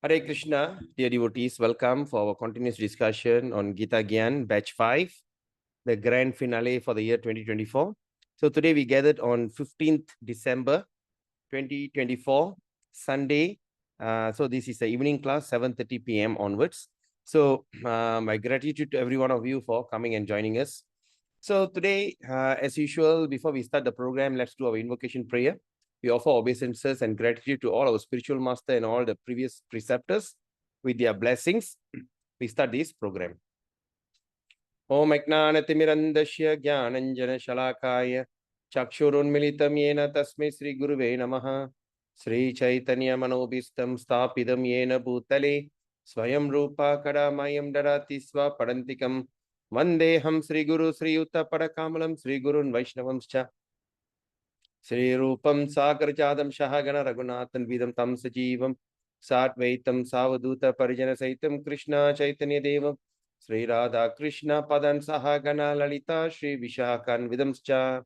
Hare Krishna, dear devotees, welcome for our continuous discussion on Gita Gyan, batch 5, the grand finale for the year 2024. So today we gathered on 15th December 2024, Sunday. So this is the evening class, 7:30 p.m. onwards. So my gratitude to every one of you for coming and joining us. So today, as usual, before we start the program, let's do our invocation prayer. We offer obeisances and gratitude to all our spiritual master and all the previous preceptors with their blessings. We start this program. Om Ajnanatimirandasya Gyananjana Shalakaya Chakshurunmilitam Yena Tasmai Sri Guruve Namaha Sri Chaitanya Manobistam Stapidam Yena Bhutale Swayam Rupa Kadamayam Darati Swa Padantikam Vandeham Sri Guru Sri Yuta Padakamalam Sri Gurun Vaishnavamscha Sri Rupam Sakarjadam Shahagana Raghunathan Vidam Tam Sajivam Satvaitam Savaduta Parijana Saitam Krishna Chaitanya Devam Sri Radha Krishna Padan Sahagana Lalita Sri Vishakan Vidamscha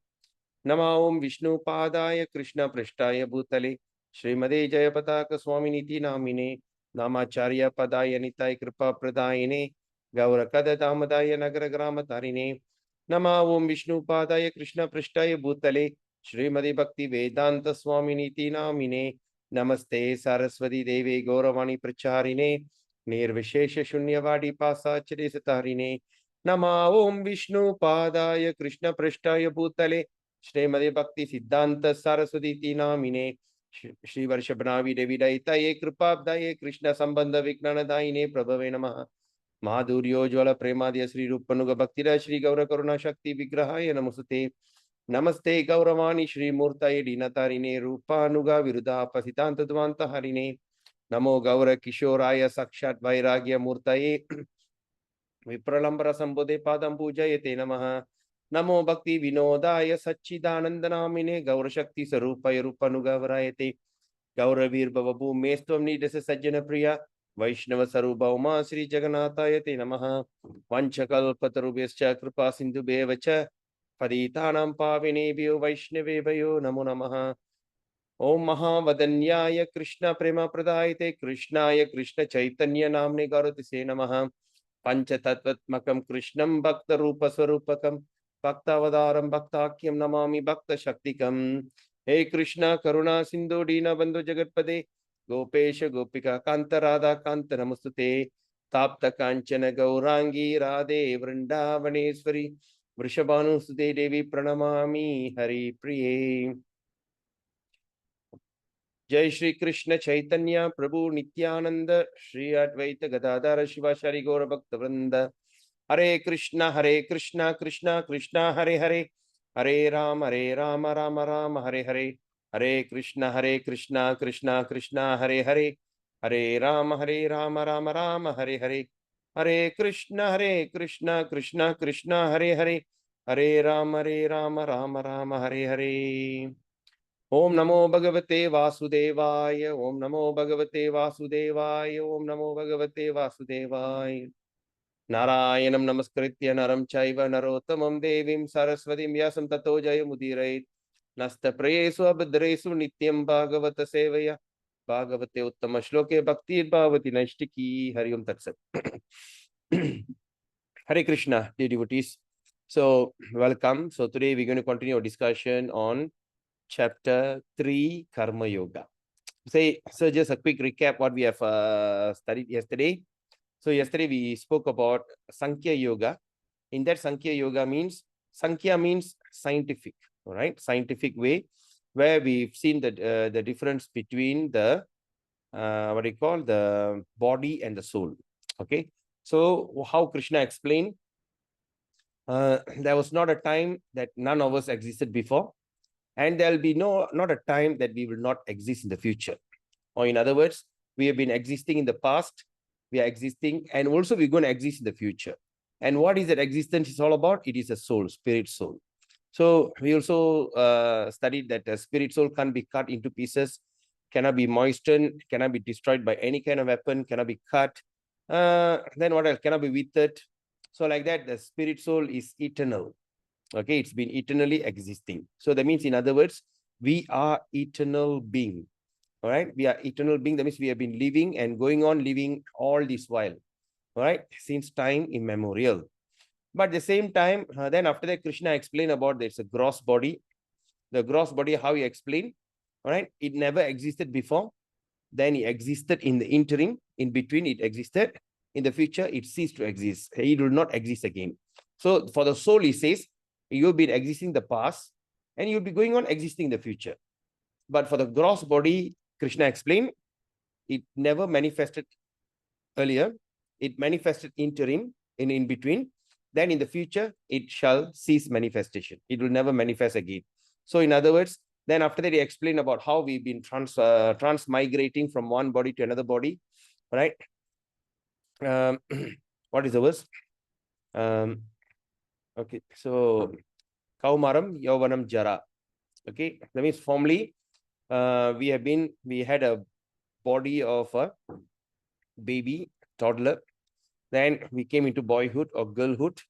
Nama Om Vishnu Padaya Krishna Prishtaya Bhutale Srimade Jayapataka Swaminiti Namine Namacharya Padaya Nitai Kripa Pradayine Gaurakada Damadaya Nagara Grama Tarine Nama Om Vishnu Padaya Krishna Prishtaya Bhutale Srimadi Bhakti Vedanta Swaminiti Namine Namaste Saraswati Devi Gauravani Pracharine Nirvishesha Shunyavadi Pasachari Satarine Nama Om Vishnu Padaya Krishna Prishtaya Bhutale Srimadi Bhakti Siddhanta Saraswati Namine Shri Varshabhanavi Devi Daitaye Kripabdaye Krishna Sambandha Viknanadaine Prabhave Namaha Madhuryo Jwala Premadya Sri Rupanuga Bhaktira Shri Gaura Karuna Shakti Vigrahaya Namasute Namaste Gauravani Shri Murtaye Dinatarine Rupanuga Viruddha Pasitanta Dvanta Harine Namo Gaura Kishoraya Sakshat Vairagya Murtaye Vipralambara Sambodhe Padam Pujayate Namaha Namo Bhakti Vinodaya Satchidanandanamine Gaura Shakti Sarupaya Rupanuga Varayate Gauravir Bhavabu Mestvam Nidasa Sajjana Priya Vaishnava Sarupa Uma Sri Jagannatayate Namaha Vanchakal Patarubhyascha Kripa Sindhu Bevacha Paditanam Pavinebhyo Vaishnavebhayo Namo Namaha Om Mahavadanyaya Krishna Prema Pradayate Krishnaya Krishna Chaitanya Namne Gaurati Se Namaha Panchatattvatmakam Krishnam Bhakta Rupa Swarupakam Bhaktavadaram Bhaktakyam Namami Bhakta Shaktikam Hey Krishna Karuna Sindhu Dina Bandhu Jagatpade Gopesha Gopika Kanta Radha Kanta Namastute Tapta Kanchana Gaurangi Radhe Vrindavaneshwari Vrishabhanu Sute Devi Pranamami Hari Priye Jai Shri Krishna Chaitanya Prabhu Nityananda Shri Advaita Gadadhara Shiva Shari Gaura Bhakta Vrinda Hare Krishna Krishna Krishna Hare Hare Hare Rama Rama Rama Hare Hare Hare Krishna Krishna Krishna Hare Hare Hare Rama Rama Rama Hare Hare Hare Krishna Krishna Krishna Hare Hare Hare Rama Rama Hare Hare Om Namo Bhagavate Vasudevaya Om Namo Bhagavate Vasudevaya Om Namo Bhagavate Vasudevaya Narayanam Namaskritya Naram Chaiva Narottamam Devim Saraswatim Vyasam Tato Jayamudirayit Nasta Prayesu Abhadresu Nityam Bhagavata Sevaya Bhagavate Uttama Shloke Bhakti Bhavati Naishtiki Hari Om Tat Sat. Hare Krishna, dear devotees. So, welcome. So, today we're going to continue our discussion on Chapter 3, Karma Yoga. So just a quick recap what we have studied yesterday. So yesterday we spoke about Sankhya Yoga. In that Sankhya Yoga means, Sankhya means scientific, all right? Scientific way, where we've seen the difference between the, what do you call, the body and the soul, okay? So how Krishna explained, there was not a time that none of us existed before. And there'll be not a time that we will not exist in the future. Or in other words, we have been existing in the past, we are existing, and also we're going to exist in the future. And what is that existence is all about? It is a soul, spirit soul. So we also studied that the spirit soul can't be cut into pieces, cannot be moistened, cannot be destroyed by any kind of weapon, cannot be cut. Then what else? Cannot be withered. So like that, the spirit soul is eternal. Okay, it's been eternally existing. So that means, in other words, we are eternal being. All right. We are eternal being. That means we have been living and going on living all this while. All right. Since time immemorial. But at the same time, then after that, Krishna explained about there's a gross body. The gross body, how he explained, all right, it never existed before. Then it existed in the interim. In between, it existed. In the future, it ceased to exist. It will not exist again. So for the soul, he says, you've been existing the past and you'll be going on existing the future. But for the gross body, Krishna explained, it never manifested earlier. It manifested interim in between. Then in the future, it shall cease manifestation. It will never manifest again. So in other words, then after that, he explained about how we've been transmigrating from one body to another body, right? What is the verse? Okay, so Kaumaram, Yovanam, Jara. Okay, that means formerly we had a body of a baby, toddler. Then we came into boyhood or girlhood.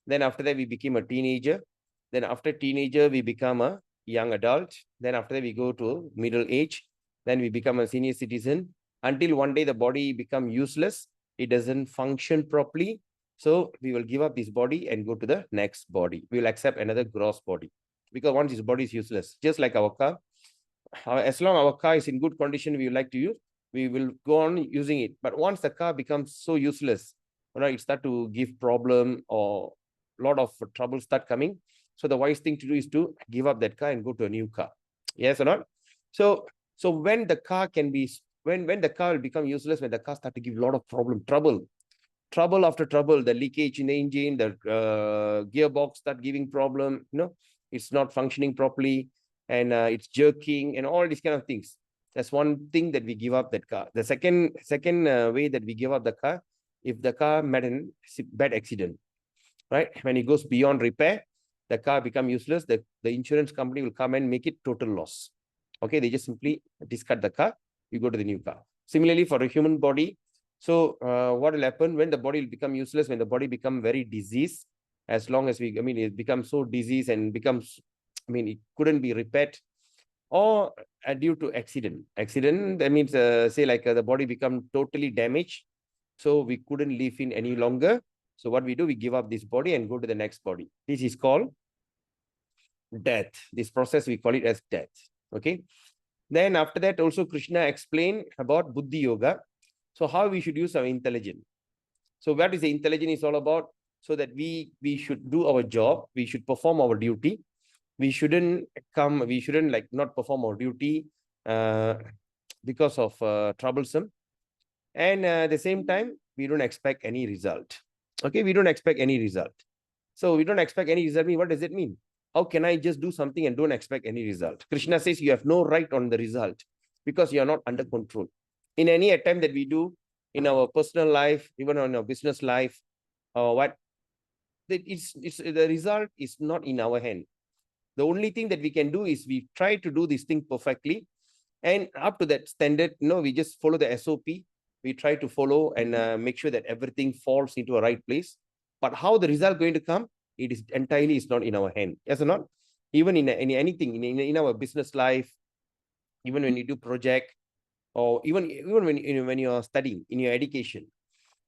Then after that, we became a teenager. Then after teenager, we become a young adult. Then after that, we go to middle age. Then we become a senior citizen until one day the body become useless. It doesn't function properly. So we will give up this body and go to the next body. We will accept another gross body because once this body is useless, just like our car, as long our car is in good condition, we would like to use, we will go on using it. But once the car becomes so useless, right, it start to give problem or a lot of trouble start coming. So the wise thing to do is to give up that car and go to a new car. Yes or not? So when the car can be, when the car will become useless, when the car start to give a lot of trouble after trouble, the leakage in the engine, the gearbox start giving problem, it's not functioning properly and it's jerking and all these kind of things. That's one thing that we give up that car. The second way that we give up the car, if the car met a bad accident, right? When it goes beyond repair, the car become useless. The insurance company will come and make it total loss. Okay, they just simply discard the car. You go to the new car. Similarly, for a human body, so what will happen when the body will become useless, when the body become very diseased, as long as it becomes so diseased and becomes, it couldn't be repaired, or due to accident. Accident, that means, say like the body become totally damaged, so we couldn't live in any longer. So what we do, we give up this body and go to the next body. This is called death. This process, we call it as death. Okay. Then after that, also Krishna explained about Buddhi Yoga. So how we should use our intelligence. So what is the intelligence is all about? So that we should do our job. We should perform our duty. We shouldn't like not perform our duty because of troublesome. And at the same time, we don't expect any result. Okay, we don't expect any result. So we don't expect any result. What does it mean? How can I just do something and don't expect any result? Krishna says you have no right on the result because you are not under control. In any attempt that we do in our personal life, even on our business life, or the result is not in our hand. The only thing that we can do is we try to do this thing perfectly. And up to that standard, we just follow the SOP. We try to follow and make sure that everything falls into a right place. But how the result going to come, it is entirely is not in our hand. Yes or not? Even in anything, in our business life, even when you do project, or even when you are studying in your education,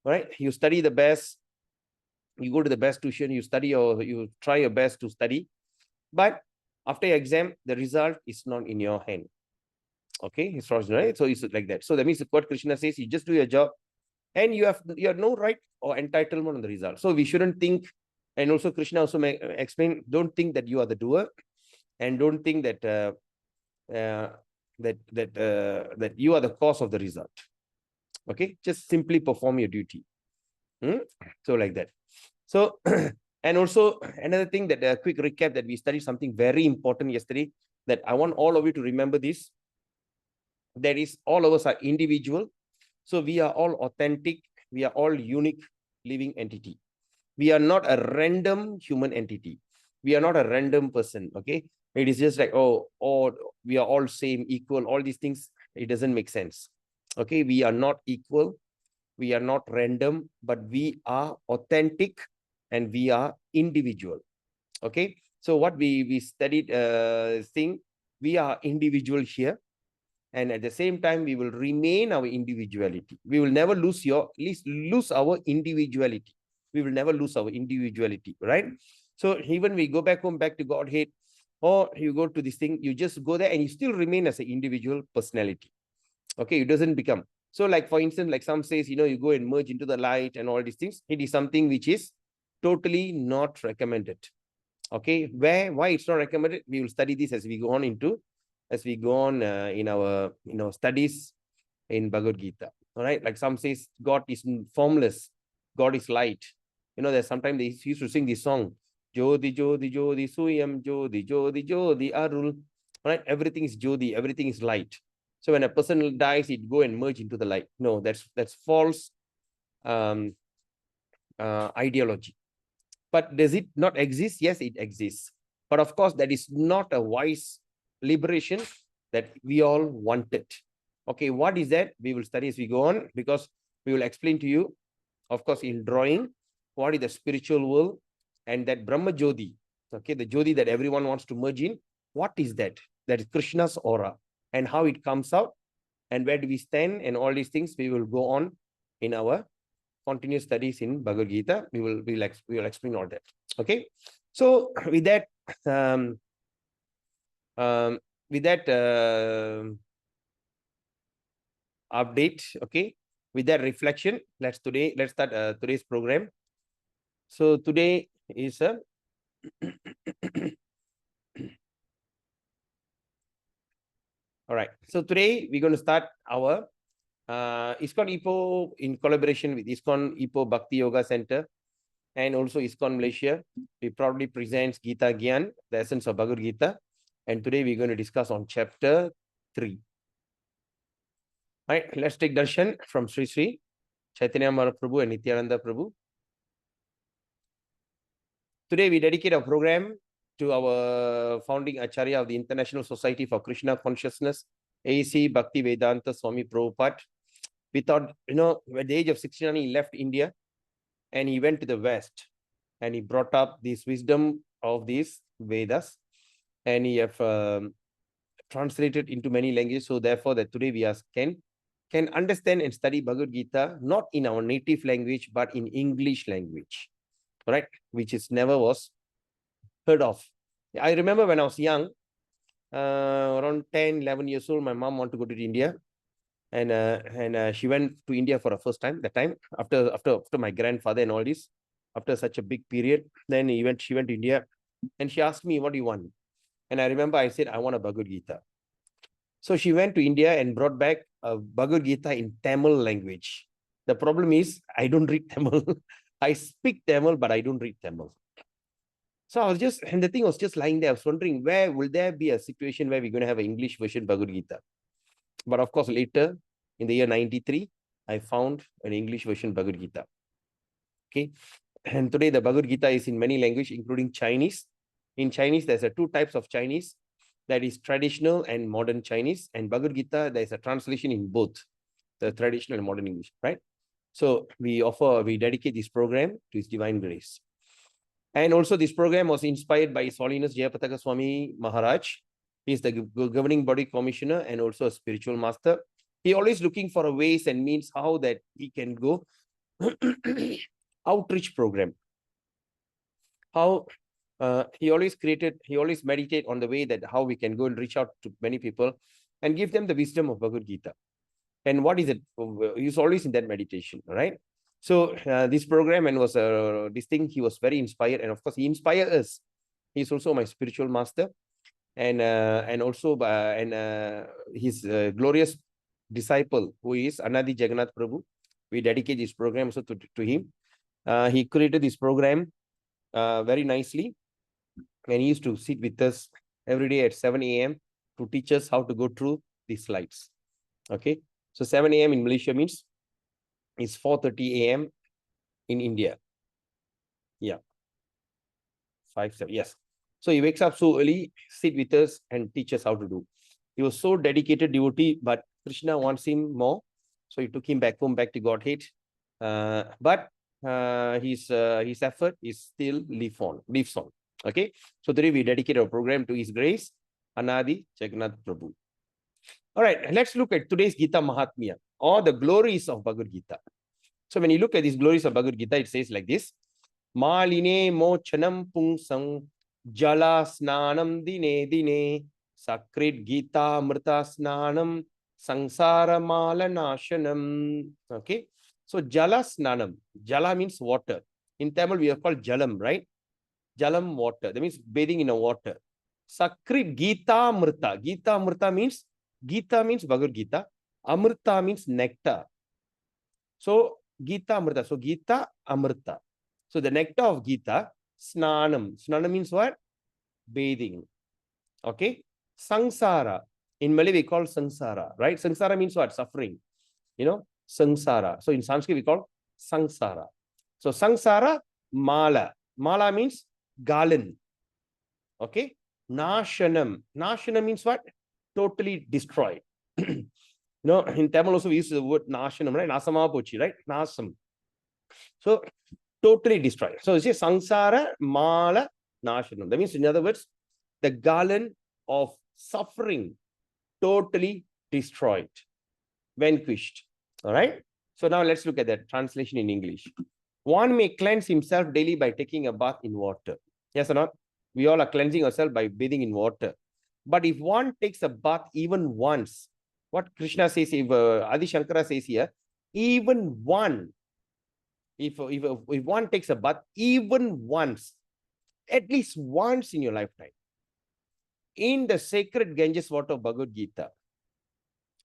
right? You study the best, you go to the best tuition, you study or you try your best to study. But after your exam, the result is not in your hand. Okay, it's right. So it's like that. So that means what Krishna says, you just do your job and you have no right or entitlement on the result. So we shouldn't think, and also Krishna also explain, don't think that you are the doer, and don't think that that you are the cause of the result. Okay, just simply perform your duty. So like that. So and also another thing, that a quick recap, that we studied something very important yesterday, that I want all of you to remember this. That is, all of us are individual. So we are all authentic. We are all unique living entity. We are not a random human entity. We are not a random person. Okay. It is just like, oh, we are all same, equal, all these things. It doesn't make sense. Okay. We are not equal. We are not random, but we are authentic and we are individual. Okay. So what we studied, we are individual here. And at the same time, we will remain our individuality. We will never lose lose our individuality. We will never lose our individuality, right? So even we go back home, back to Godhead, or you go to this thing, you just go there and you still remain as an individual personality. Okay, it doesn't become. So like, for instance, like some says, you go and merge into the light and all these things. It is something which is totally not recommended. Okay, why it's not recommended, we will study this as we go on in our studies in Bhagavad Gita. All right, like some says God is formless, God is light. There's sometimes they used to sing this song, Jodi Jodi Jodi Suyam Jodi Jodi Jodi Arul. All right, everything is Jodi, everything is light. So when a person dies, it go and merge into the light. No, that's false ideology. But does it not exist? Yes, it exists. But of course, that is not a wise liberation that we all wanted. Okay, what is that? We will study as we go on, because we will explain to you, of course, in drawing, what is the spiritual world and that Brahma Jyoti, okay, the Jyoti that everyone wants to merge in. What is that? That is Krishna's aura, and how it comes out, and where do we stand, and all these things we will go on in our continuous studies in Bhagavad Gita. We will explain all that. Okay. So with that, um, with that update, okay, with that reflection, let's start today's program. So today is a all right. So today we're going to start our ISKCON Ipoh in collaboration with ISKCON Ipoh Bhakti Yoga Center and also ISKCON Malaysia. We proudly presents Gita Gyan, the essence of Bhagavad Gita. And today we're going to discuss on chapter 3. All right, let's take darshan from Sri Sri Chaitanya Mahaprabhu and Nityananda Prabhu. Today we dedicate our program to our founding Acharya of the International Society for Krishna Consciousness, A.C. Bhakti Vedanta Swami Prabhupada. We thought, at the age of 69, he left India and he went to the West and he brought up this wisdom of these Vedas, and he have translated into many languages. So therefore, that today we can understand and study Bhagavad Gita not in our native language but in English language, right? Which is never was heard of. I remember when I was young, around 10, 11 years old, my mom wanted to go to India. And she went to India for the first time. That time, after my grandfather and all this, after such a big period, then she went to India, and she asked me, "What do you want?" And I remember I said, "I want a Bhagavad Gita." So she went to India and brought back a Bhagavad Gita in Tamil language. The problem is I don't read Tamil. I speak Tamil, but I don't read Tamil. So and the thing was just lying there. I was wondering, where will there be a situation where we're going to have an English version Bhagavad Gita? But of course, later in the year 93, I found an English version Bhagavad Gita. Okay. And today the Bhagavad Gita is in many languages, including Chinese. In Chinese, there's two types of Chinese. That is traditional and modern Chinese. And Bhagavad Gita, there's a translation in both the traditional and modern English, right? So we dedicate this program to His Divine Grace. And also this program was inspired by His Holiness Jayapataka Swami Maharaj. He is the governing body commissioner and also a spiritual master. He always looking for ways and means how that he can go outreach program. How he always meditate on the way that how we can go and reach out to many people and give them the wisdom of Bhagavad Gita. And what is it? He's always in that meditation, right? So this program and was this thing, he was very inspired, and of course he inspired us. He's also my spiritual master, and also his glorious disciple, who is Anadi Jagannath Prabhu. We dedicate this program also to him. He created this program very nicely, and he used to sit with us every day at 7 a.m. to teach us how to go through these slides. Okay, so 7 a.m. in Malaysia means it's 4:30 a.m. in India. Yeah, 5-7. Yes. So he wakes up so early, sit with us, and teach us how to do. He was so dedicated devotee, but Krishna wants him more, so he took him back home, back to Godhead. But his effort is still lives on. Okay. So today we dedicate our program to His Grace, Anadi Jagannath Prabhu. All right, let's look at today's Gita Mahatmya or the glories of Bhagavad Gita. So when you look at these glories of Bhagavad Gita, it says like this: Maline mochanam pungsam jala snanam dine dine sakrit Gita mrita snanam sangsara mala nashanam. Okay, so jala snanam. Jala means water. In Tamil, we are called jalam, right? Jalam, water. That means bathing in a water. Sakrit Gita mrita. Gita mrita means Gita means Bhagavad Gita. Amrita means nectar. So Gita Amrita. So Gita Amrita. So the nectar of Gita, Snanam. Snanam means what? Bathing. Okay. Sangsara. In Malay, we call Sangsara, right? Sangsara means what? Suffering. You know, Sangsara. So in Sanskrit, we call Sangsara. So Sangsara, Mala. Mala means garland. Okay. Nashanam. Nashanam means what? Totally destroyed. In Tamil also we use the word Nashanam, right? Nasama pochi, right? Nasam. So totally destroyed. So you say Sangsara Mala Nashanam. That means, in other words, the garland of suffering totally destroyed, vanquished. All right. So now let's look at that translation in English. One may cleanse himself daily by taking a bath in water. Yes or not? We all are cleansing ourselves by bathing in water. But if one takes a bath even once, what Krishna says, if Adi Shankara says here, even one, if one takes a bath even once, at least once in your lifetime, in the sacred Ganges water of Bhagavad Gita,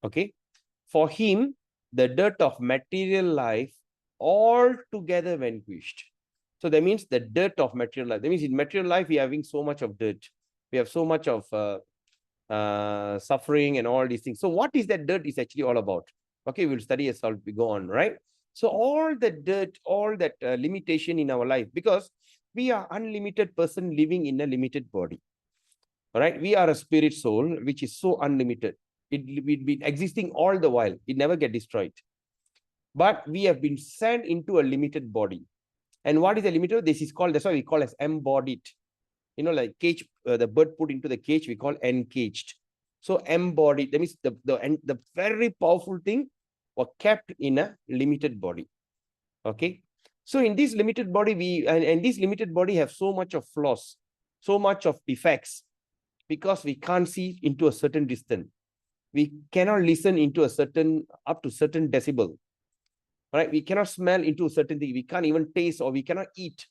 okay, for him, the dirt of material life altogether vanquished. So that means the dirt of material life. That means in material life, we are having so much of dirt. We have so much of suffering and all these things. So what is that dirt is actually all about? Okay, we'll study as we go on, right? So all the dirt, all that limitation in our life, because we are unlimited person living in a limited body. All right, we are a spirit soul, which is so unlimited. It will be existing all the while. It never get destroyed. But we have been sent into a limited body. And what is the limited? This is called, that's why we call as embodied. Like cage, the bird put into the cage, we call encaged. So embodied, that means the very powerful thing were kept in a limited body. Okay. So in this limited body, and this limited body have so much of flaws, so much of defects, because we can't see into a certain distance. We cannot listen into up to certain decibel. Right? We cannot smell into certain thing. We can't even taste, or we cannot eat.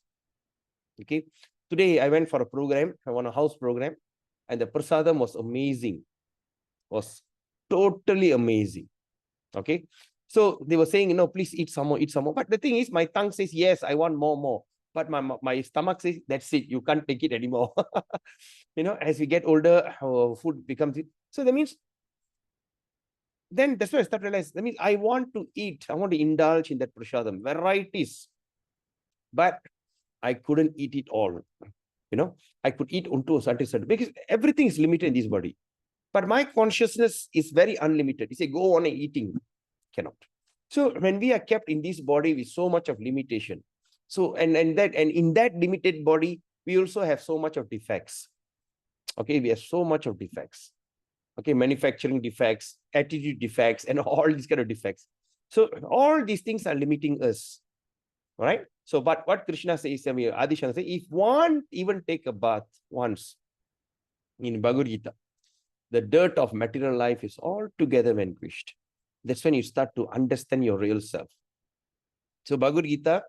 Okay. Today I went for a program, I won a house program, and the prasadam was amazing. Was totally amazing. Okay. So they were saying, please eat some more, eat some more. But the thing is, my tongue says, yes, I want more. But my stomach says, that's it, you can't take it anymore. As we get older, our food becomes it. So that means, then that's why I start realizing, that means I want to eat, I want to indulge in that prasadam, varieties. But I couldn't eat it all. I could eat unto a certain, because everything is limited in this body. But my consciousness is very unlimited. You say, go on eating. Cannot. So when we are kept in this body with so much of limitation, so and in that limited body, we also have so much of defects. Okay, we have so much of defects. Okay, manufacturing defects, attitude defects, and all these kind of defects. So all these things are limiting us. All right. So, but what Krishna says, Adi Shankara says, if one even take a bath once in Bhagavad Gita, the dirt of material life is altogether vanquished. That's when you start to understand your real self. So Bhagavad Gita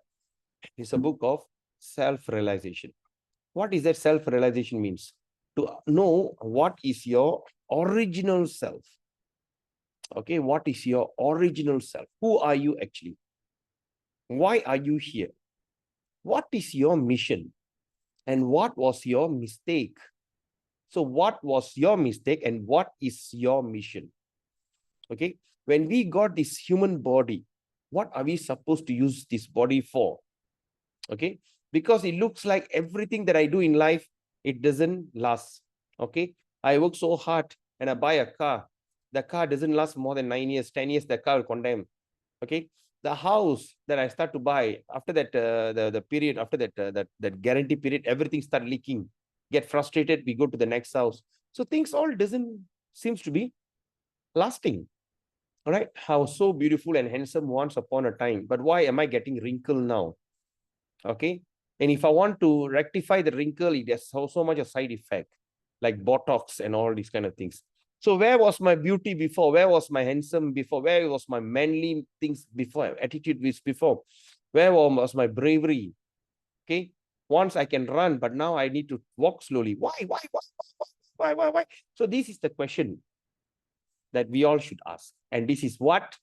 is a book of self-realization. What is that self-realization means? To know what is your original self. Okay, what is your original self? Who are you actually? Why are you here? What is your mission? And what was your mistake? So what was your mistake and what is your mission? Okay, when we got this human body, what are we supposed to use this body for? Okay, because it looks like everything that I do in life, it doesn't last. Okay, I work so hard and I buy a car. The car doesn't last more than 9 years, 10 years, the car will condemn. Okay, the house that I start to buy, after that, the period, after that, that guarantee period, everything start leaking. Get frustrated, we go to the next house. So things all seems to be lasting. All right. How so beautiful and handsome once upon a time. But why am I getting wrinkle now? Okay. And if I want to rectify the wrinkle, it has so much a side effect, like Botox and all these kind of things. So where was my beauty before? Where was my handsome before? Where was my manly things before? Attitude was before? Where was my bravery? Okay. Once I can run, but now I need to walk slowly. Why? So this is the question that we all should ask. And this is what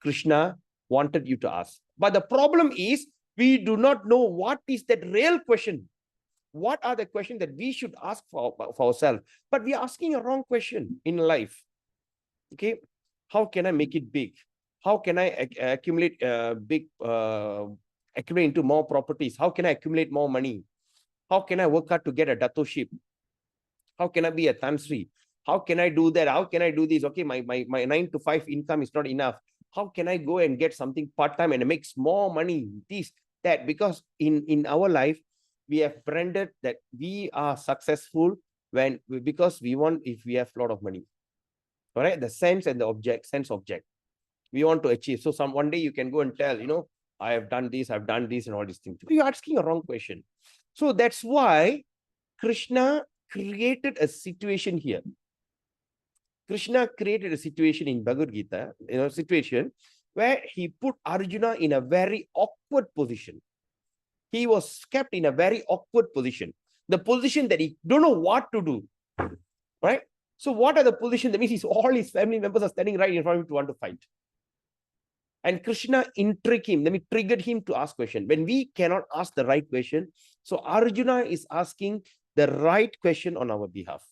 Krishna wanted you to ask. But the problem is we do not know what is that real question. What are the questions that we should ask for ourselves? But we are asking a wrong question in life. Okay. How can I make it big? How can I accumulate accumulate into more properties? How can I accumulate more money? How can I work hard to get a dattaship? How can I be a Tansri? How can I do that? How can I do this? Okay, my 9 to 5 income is not enough. How can I go and get something part-time and makes more money? This, that, because in our life, we have branded that we are successful because we want, if we have a lot of money. All right, the sense and the object, sense object. We want to achieve. So one day you can go and tell, I have done this, I've done this, and all these things. You're asking a wrong question. So that's why Krishna created a situation here. Krishna created a situation in Bhagavad Gita, situation where he put Arjuna in a very awkward position. He was kept in a very awkward position. The position that he don't know what to do. Right? So what are the positions? That means all his family members are standing right in front of him to want to fight. And Krishna triggered him to ask question. When we cannot ask the right question, so Arjuna is asking the right question on our behalf.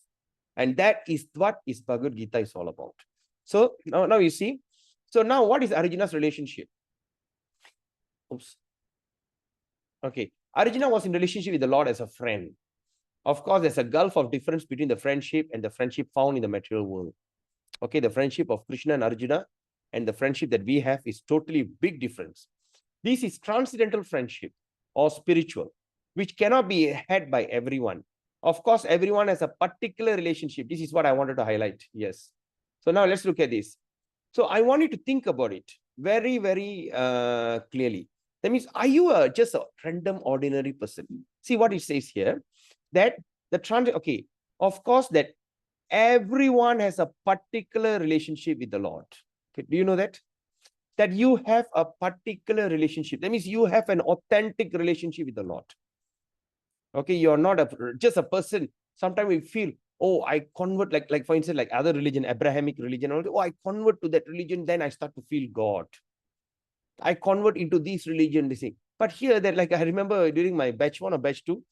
And that is what is Bhagavad Gita is all about. So now you see. So now what is Arjuna's relationship? Oops. Okay. Arjuna was in relationship with the Lord as a friend. Of course, there's a gulf of difference between the friendship and the friendship found in the material world. Okay, the friendship of Krishna and Arjuna and the friendship that we have is totally big difference. This is transcendental friendship or spiritual, which cannot be had by everyone. Of course, everyone has a particular relationship. This is what I wanted to highlight. Yes. So now let's look at this. So I want you to think about it very, very clearly. That means, are you just a random, ordinary person? See what it says here, that okay, of course, that everyone has a particular relationship with the Lord. Okay, do you know that? That you have a particular relationship. That means you have an authentic relationship with the Lord. Okay, you're not just a person. Sometimes we feel, oh, I convert, like for instance, like other religion, Abrahamic religion. Oh, I convert to that religion, then I start to feel God. I convert into this religion, this thing. But here, that like I remember during my batch 1 or batch 2,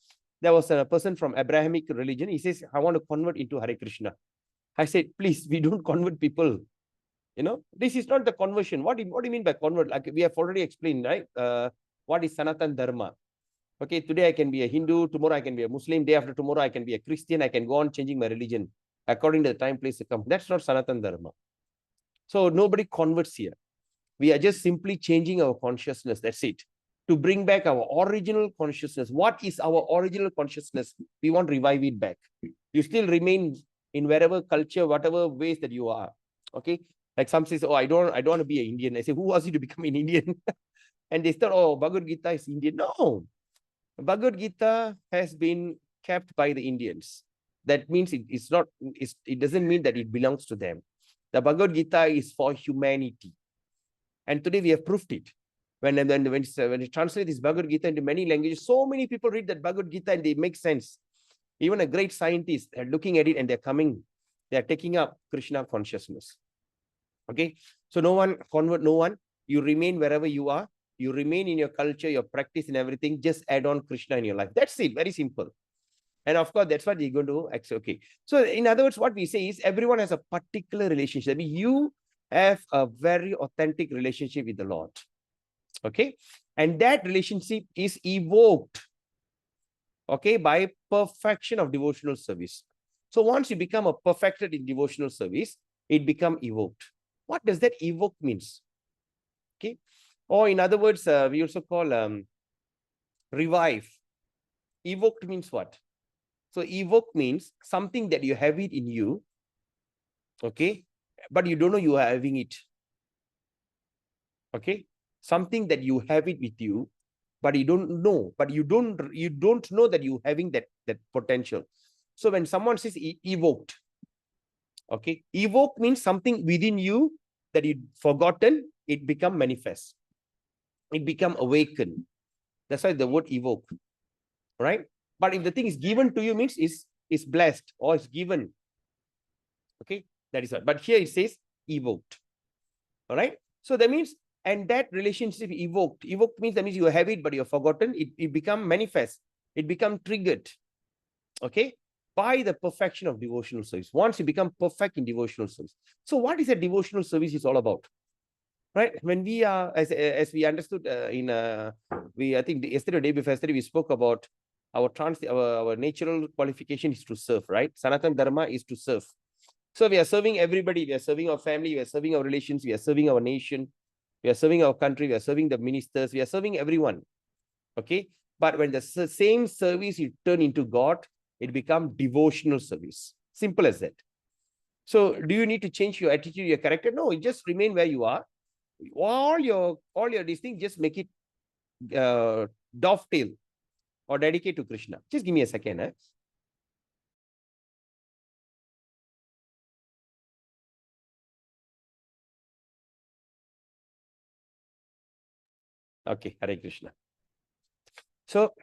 there was a person from Abrahamic religion. He says, I want to convert into Hare Krishna. I said, please, we don't convert people. This is not the conversion. What do you mean by convert? Like we have already explained, right? What is Sanatan Dharma? Okay, today I can be a Hindu, tomorrow I can be a Muslim, day after tomorrow I can be a Christian, I can go on changing my religion according to the time, place, come. That's not Sanatan Dharma. So nobody converts here. We are just simply changing our consciousness. That's it. To bring back our original consciousness. What is our original consciousness? We want to revive it back. You still remain in wherever culture, whatever ways that you are. Okay. Like some says, oh, I don't want to be an Indian. I say, who was you to become an Indian? And they thought, oh, Bhagavad Gita is Indian. No. Bhagavad Gita has been kept by the Indians. That means it doesn't mean that it belongs to them. The Bhagavad Gita is for humanity. And today we have proved it. When you translate this Bhagavad Gita into many languages, so many people read that Bhagavad Gita and they make sense. Even a great scientist, they're looking at it and they're taking up Krishna consciousness. Okay. So no one convert, no one. You remain wherever you are. You remain in your culture, your practice and everything. Just add on Krishna in your life. That's it. Very simple. And of course, that's what you're going to accept. Okay. So in other words, what we say is everyone has a particular relationship. I mean, you have a very authentic relationship with the Lord. Okay. And that relationship is evoked, okay, by perfection of devotional service. So once you become a perfected in devotional service, it becomes evoked. What does that evoke means? Okay. Or in other words, we also call revive. Evoked means what? So evoke means something that you have it in you, okay, but you don't know you are having it. Okay, something that you have it with you, but you don't know, but you don't know that you having that potential. So when someone says evoked, okay, evoke means something within you that you forgotten, it become manifest, it become awakened. That's why the word evoke, right? But if the thing is given to you, means is blessed or is given. Okay, that is what. But here it says evoked. All right. So that means, and that relationship evoked. Evoked means that means you have it, but you're forgotten. It become manifest. It become triggered. Okay. By the perfection of devotional service. Once you become perfect in devotional service. So what is a devotional service is all about? Right. When we are, as we understood I think yesterday, day before yesterday, we spoke about our natural qualification is to serve, right? Sanatana Dharma is to serve. So we are serving everybody. We are serving our family. We are serving our relations. We are serving our nation. We are serving our country. We are serving the ministers. We are serving everyone. Okay. But when the same service you turn into God, it becomes devotional service. Simple as that. So do you need to change your attitude, your character? No, you just remain where you are. All your these things, just make it dovetail or dedicate to Krishna. Just give me a second. Okay, Hare Krishna. So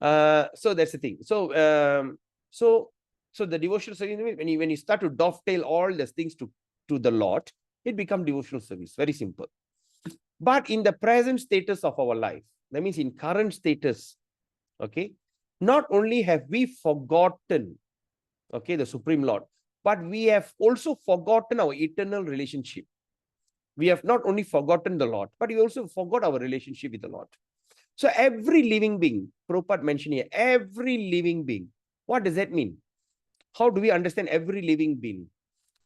that's the thing. So the devotional service, when you start to dovetail all these things to the Lord, it becomes devotional service. Very simple. But in the present status of our life, that means in current status, okay, not only have we forgotten, okay, the Supreme Lord, but we have also forgotten our eternal relationship. We have not only forgotten the Lord, but we also forgot our relationship with the Lord. So every living being, Prabhupada mentioned here, every living being. What does that mean? How do we understand every living being?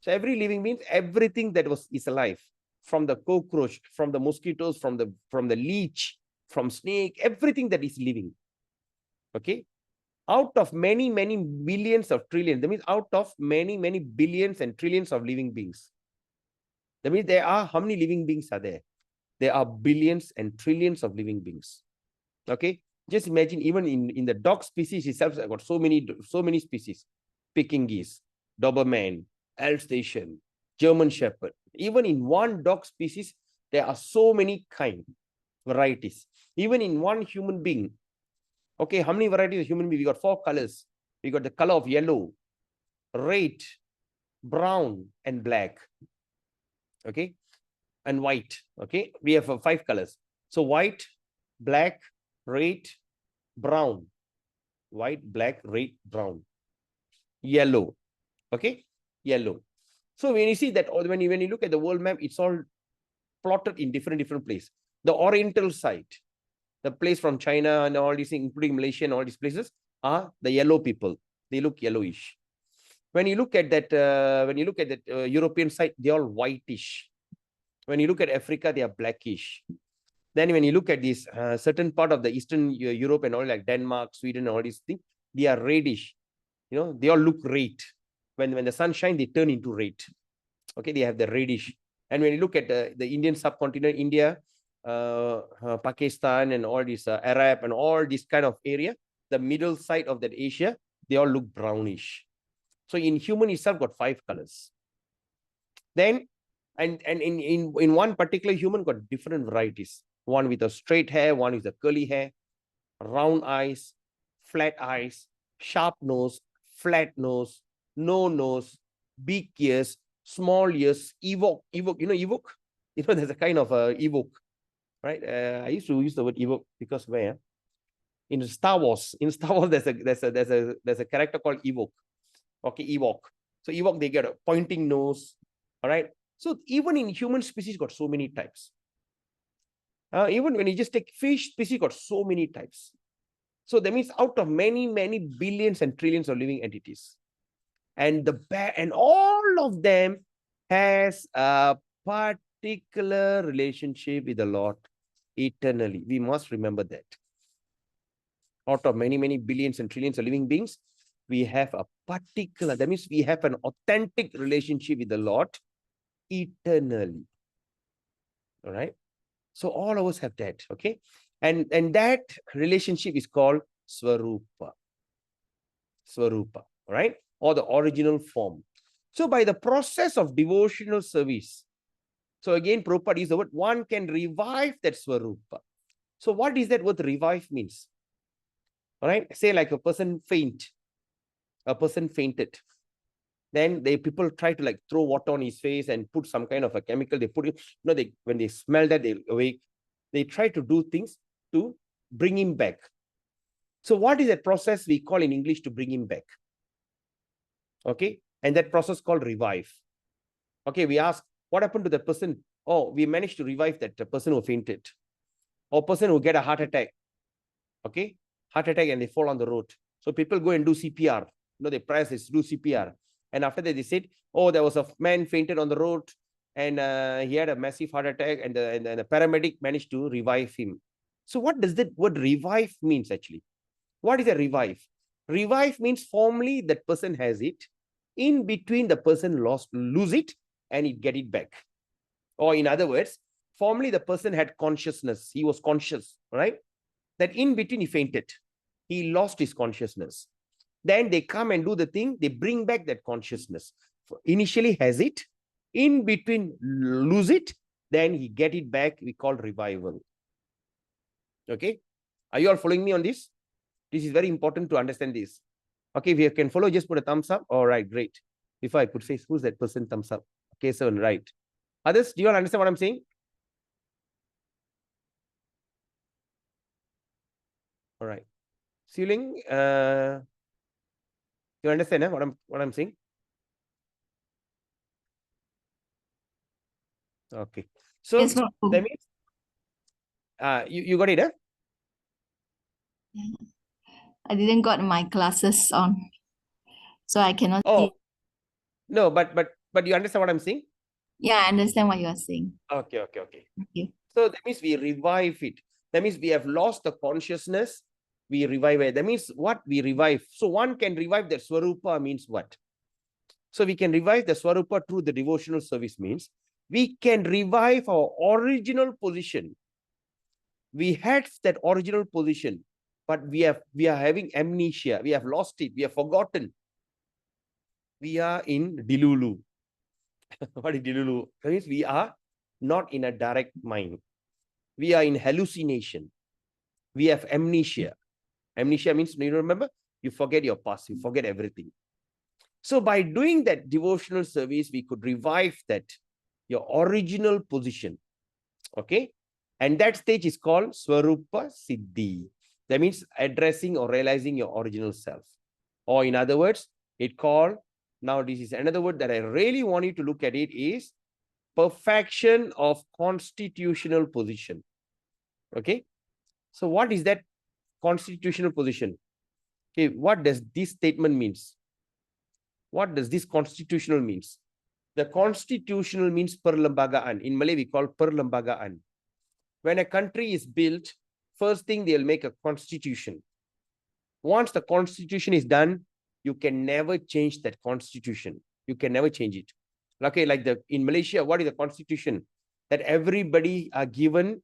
So every living being, everything that is alive, from the cockroach, from the mosquitoes, from the leech, from snake, everything that is living. Okay. Out of many, many billions of trillions, that means out of many, many billions and trillions of living beings. That means there are, how many living beings are there? There are billions and trillions of living beings. Okay, just imagine even in the dog species itself, I've got so many species: Pekingese, Doberman, Alsatian, German Shepherd. Even in one dog species, there are so many varieties. Even in one human being, okay, how many varieties of human being? We got 4 colors. We got the color of yellow, red, brown, and black. Okay, and white. Okay, we have 5 colors. So white, black, red, brown, white, black, red, brown, yellow. Okay, yellow. So when you see that, or when you look at the world map, it's all plotted in different places. The oriental side, the place from China and all these things, including Malaysia and all these places, are the yellow people. They look yellowish. When you look at that, European side, they are all whitish. When you look at Africa, they are blackish. Then when you look at this certain part of the Eastern Europe and all, like Denmark, Sweden, all these things, they are reddish. You know, they all look red. When the sun shines, they turn into red. Okay, they have the reddish. And when you look at the Indian subcontinent, India, Pakistan, and all this Arab and all this kind of area, the middle side of that Asia, they all look brownish. So in human itself got 5 colors. Then, and in one particular human got different varieties. One with a straight hair, one with a curly hair, round eyes, flat eyes, sharp nose, flat nose, no nose, big ears, small ears, evoke, you know, evoke? You know, there's a kind of evoke, right? I used to use the word evoke because where? In Star Wars, there's a character called Evoke. Okay, Evoke. So Evoke, they get a pointing nose. All right. So even in human species, got so many types. Even when you just take fish species, got so many types. So that means out of many, many billions and trillions of living entities, and all of them has a particular relationship with the Lord eternally. We must remember that. Out of many, many billions and trillions of living beings, we have a particular, that means we have an authentic relationship with the Lord eternally. All right. So all of us have that. Okay. And that relationship is called Swarupa. Swarupa. All right. Or the original form. So by the process of devotional service, so again, Prabhupada used the word, one can revive that Swarupa. So what is that word revive means? All right. Say like a person fainted. Then people try to like throw water on his face and put some kind of a chemical. They put it, when they smell that, they awake. They try to do things to bring him back. So what is that process we call in English to bring him back? Okay. And that process called revive. Okay. We ask, what happened to the person? Oh, we managed to revive that person who fainted. Or person who get a heart attack. Okay. Heart attack and they fall on the road. So people go and do CPR. They press this, do CPR. And after that, they said, oh, there was a man fainted on the road and he had a massive heart attack and the paramedic managed to revive him. So what does that word revive means actually? What is a revive? Revive means formerly that person has it. In between, the person lose it and he get it back. Or in other words, formerly the person had consciousness. He was conscious, right? That in between he fainted. He lost his consciousness. Then they come and do the thing. They bring back that consciousness. Initially has it. In between lose it. Then he get it back. We call revival. Okay. Are you all following me on this? This is very important to understand this. Okay, if you can follow, just put a thumbs up. All right, great. Before I could say, who's that person? Thumbs up. Okay, so right. Others, do you all understand what I'm saying? All right. Siuling, you understand what I'm saying? Okay. So yes, that means you got it, huh? I didn't got my glasses on, so I cannot see. No, but you understand what I'm saying? Yeah, I understand what you are saying. Okay. Thank you. So that means we revive it. That means we have lost the consciousness. We revive it. That means what we revive. So one can revive that Swarupa means what? So we can revive the Swarupa through the devotional service means we can revive our original position. We had that original position, but we are having amnesia. We have lost it. We have forgotten. We are in Dilulu. What is Dilulu? That means we are not in a direct mind. We are in hallucination. We have amnesia. Amnesia means, you remember, you forget your past, you forget everything. So by doing that devotional service, we could revive that, your original position. Okay. And that stage is called Swarupa Siddhi. That means addressing or realizing your original self. Or in other words, it called, now this is another word that I really want you to look at it, is perfection of constitutional position. Okay. So what is that constitutional position? Okay. What does this statement means? What does this constitutional means? The constitutional means perlembagaan. In Malay, we call perlembagaan. When a country is built, first thing they'll make a constitution. Once the constitution is done, you can never change that constitution. You can never change it. Okay, like in Malaysia, what is the constitution? That everybody are given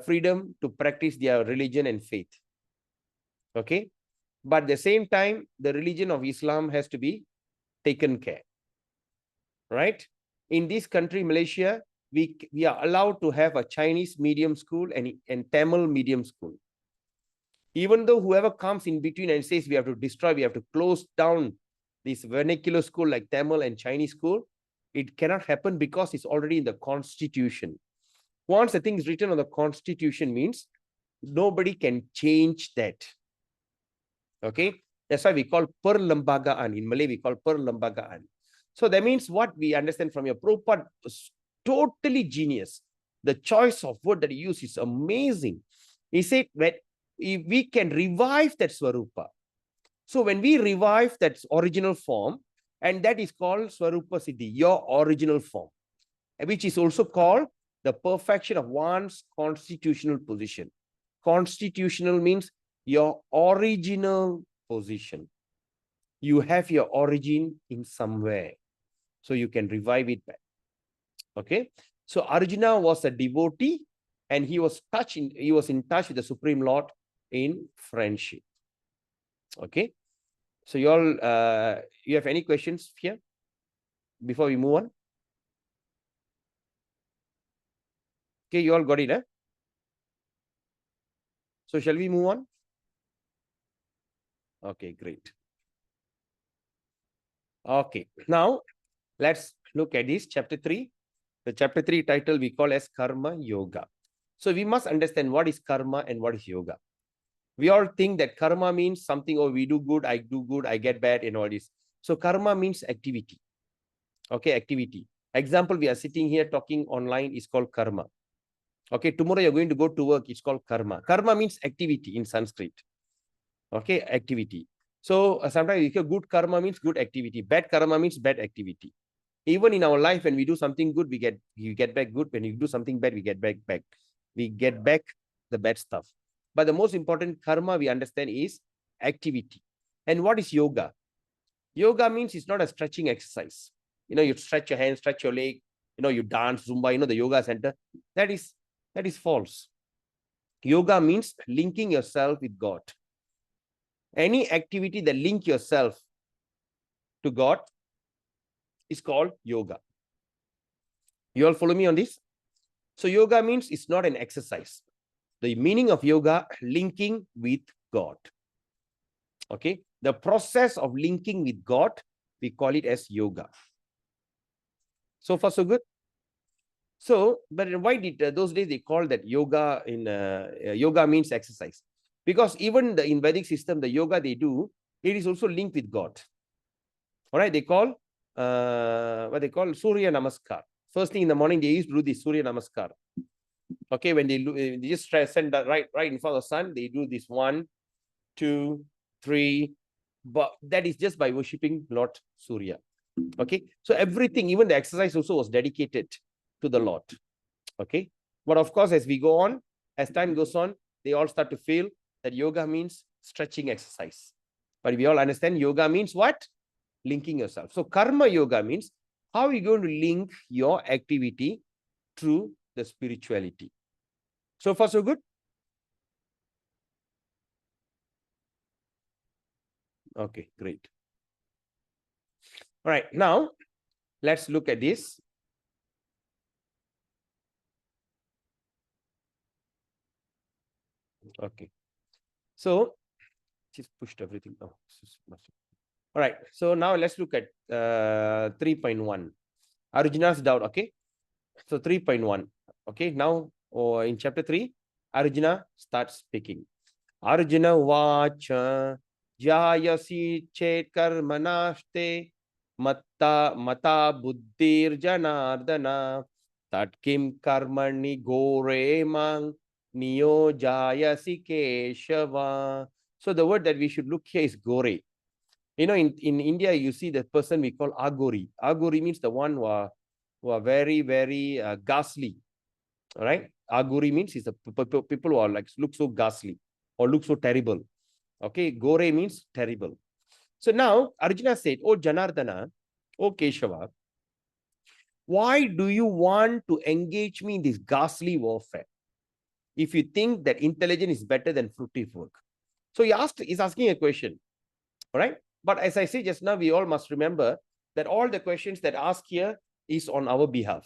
freedom to practice their religion and faith. Okay, but at the same time, the religion of Islam has to be taken care. Right? In this country, Malaysia, we are allowed to have a Chinese medium school and Tamil medium school. Even though whoever comes in between and says we have to destroy, we have to close down this vernacular school like Tamil and Chinese school, it cannot happen because it's already in the constitution. Once the thing is written on the constitution means nobody can change that. Okay, that's why we call perlembagaan. In Malay, we call perlembagaan. So that means what we understand from your Prabhupada is totally genius. The choice of word that he used is amazing. He said that if we can revive that Swarupa. So when we revive that original form, and that is called Swarupa Siddhi, your original form, which is also called the perfection of one's constitutional position. Constitutional means your original position. You have your origin in somewhere, so you can revive it back. Okay. So Arjuna was a devotee and he was in touch with the Supreme Lord in friendship. Okay. So you all, you have any questions here before we move on? Okay, you all got it, eh? So shall we move on? Okay, great. Okay, now let's look at this chapter 3. The chapter 3 title we call as Karma Yoga. So we must understand what is karma and what is yoga. We all think that karma means something, oh, we do good, I get bad, and all this. So karma means activity. Okay, activity. Example, we are sitting here talking online is called karma. Okay, tomorrow you're going to go to work, it's called karma. Karma means activity in Sanskrit. Okay, activity. So sometimes good karma means good activity. Bad karma means bad activity. Even in our life, when we do something good, we get back good. When you do something bad, we get back. We get back the bad stuff. But the most important karma we understand is activity. And what is yoga? Yoga means it's not a stretching exercise. You know, you stretch your hands, stretch your leg, you know, you dance, Zumba, you know, the yoga center. That is false. Yoga means linking yourself with God. Any activity that link yourself to God is called yoga. You all follow me on this? So yoga means it's not an exercise. The meaning of yoga, linking with God. Okay. The process of linking with God, we call it as yoga. So far, so good. So, but why did those days they call that yoga in yoga means exercise? Because even in Vedic system, the yoga they do, it is also linked with God. All right, they call what they call Surya Namaskar. First thing in the morning, they used to do this Surya Namaskar. Okay, when they just send that right in front of the sun, they do this 1, 2, 3. But that is just by worshipping Lord Surya. Okay, so everything, even the exercise also was dedicated to the Lord. Okay, but of course, as we go on, as time goes on, they all start to feel that yoga means stretching exercise. But we all understand yoga means what? Linking yourself. So karma yoga means how are you going to link your activity through the spirituality. So far, so good? Okay, great. All right, now let's look at this. Okay, so just pushed everything down. All right, so now let's look at 3.1. Arjuna's doubt. Okay, so 3.1. Okay, now in chapter 3, Arjuna starts speaking. Arjuna vacha jayasi chet karmanaste mata buddhir janardana tatkim karmani gore mang niyo jayasi keshava. So the word that we should look here is gore. You know, in India, you see the person we call agori. Agori means the one who are very, very ghastly. All right. Agori means is the people who are like look so ghastly or look so terrible. Okay. Gore means terrible. So now Arjuna said, "Oh Janardana, oh Keshava, why do you want to engage me in this ghastly warfare? If you think that intelligence is better than fruitive work." So he's asking a question. All right. But as I say just now, we all must remember that all the questions that ask here is on our behalf.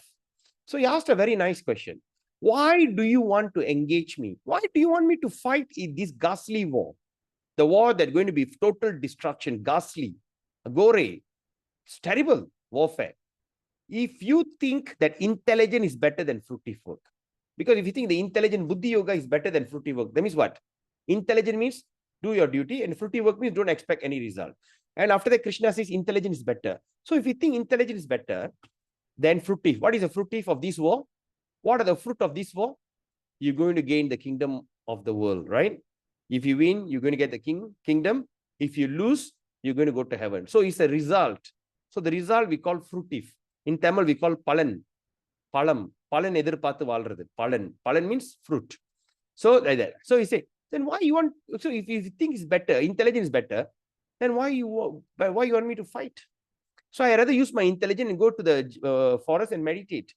So he asked a very nice question. Why do you want to engage me? Why do you want me to fight in this ghastly war? The war that's going to be total destruction, ghastly, gore. It's terrible warfare. If you think that intelligence is better than fruitive work, because if you think the intelligent buddhi yoga is better than fruitive work, that means what? Intelligent means do your duty, and fruitive work means don't expect any result. And after that, Krishna says intelligence is better. So if you think intelligence is better than fruitive, what is the fruitive of this war? What are the fruit of this war? You're going to gain the kingdom of the world, right? If you win, you're going to get the kingdom. If you lose, you're going to go to heaven. So it's a result. So the result we call fruitive. In Tamil, we call palan. Palam. Palan edirpaathu vaalradhu. Palan. Palan means fruit. So like that. So he said, then why you want, so if you think it's better, intelligence is better, then why you want me to fight? So I rather use my intelligence and go to the forest and meditate.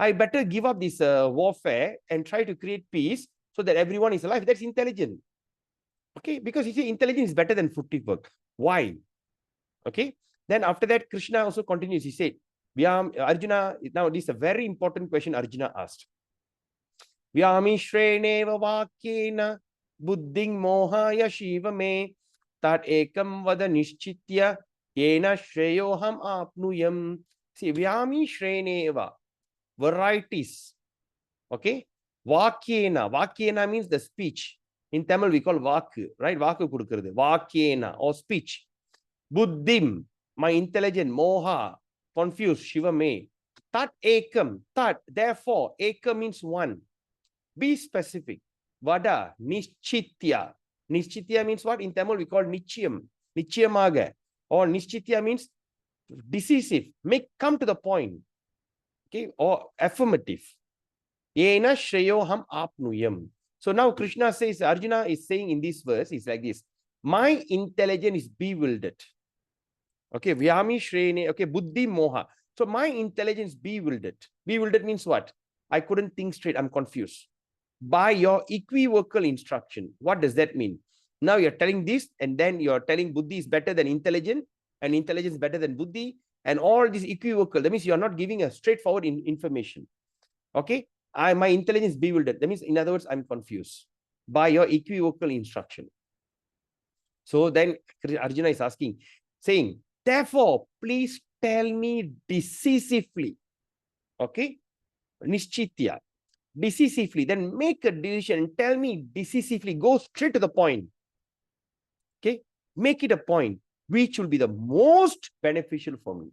I better give up this warfare and try to create peace so that everyone is alive. That's intelligent. Okay, because you see, intelligence is better than fruitive work. Why? Okay. Then after that, Krishna also continues. He said, Arjuna, now this is a very important question Arjuna asked. Vyami shreneva vakyena buddhing mohaya shiva me tat ekam vada nishchitya yena shreyoham apnuyam. See, vyami shreneva, varieties. Okay. Vakyena means the speech. In Tamil, we call vaku, right? Vaku kudukuradu. Vakyena or speech. Buddhim, my intelligent, moha, confused, Shiva me. Tat ekam, tat, therefore, ekam means one. Be specific. Vada, nishchitya. Nishchitya means what? In Tamil, we call nichiyam, nichiyamaga. Or nishchitya means decisive, come to the point. Okay, or affirmative. Yena shreyoham apnuyam. So now Krishna says, Arjuna is saying in this verse, it's like this. My intelligence is bewildered. Okay, Vyami Shrene, okay, Buddhi Moha. So my intelligence bewildered. Bewildered means what? I couldn't think straight. I'm confused. By your equivocal instruction. What does that mean? Now you're telling this, and then you're telling Buddhi is better than intelligent, and intelligence is better than Buddhi, and all this equivocal. That means you're not giving a straightforward information. Okay, my intelligence is bewildered. That means, in other words, I'm confused by your equivocal instruction. So then Arjuna is asking, saying, therefore, please tell me decisively. Okay, Nishchitya. Decisively, then make a decision. Tell me decisively. Go straight to the point. Okay, make it a point. Which will be the most beneficial for me?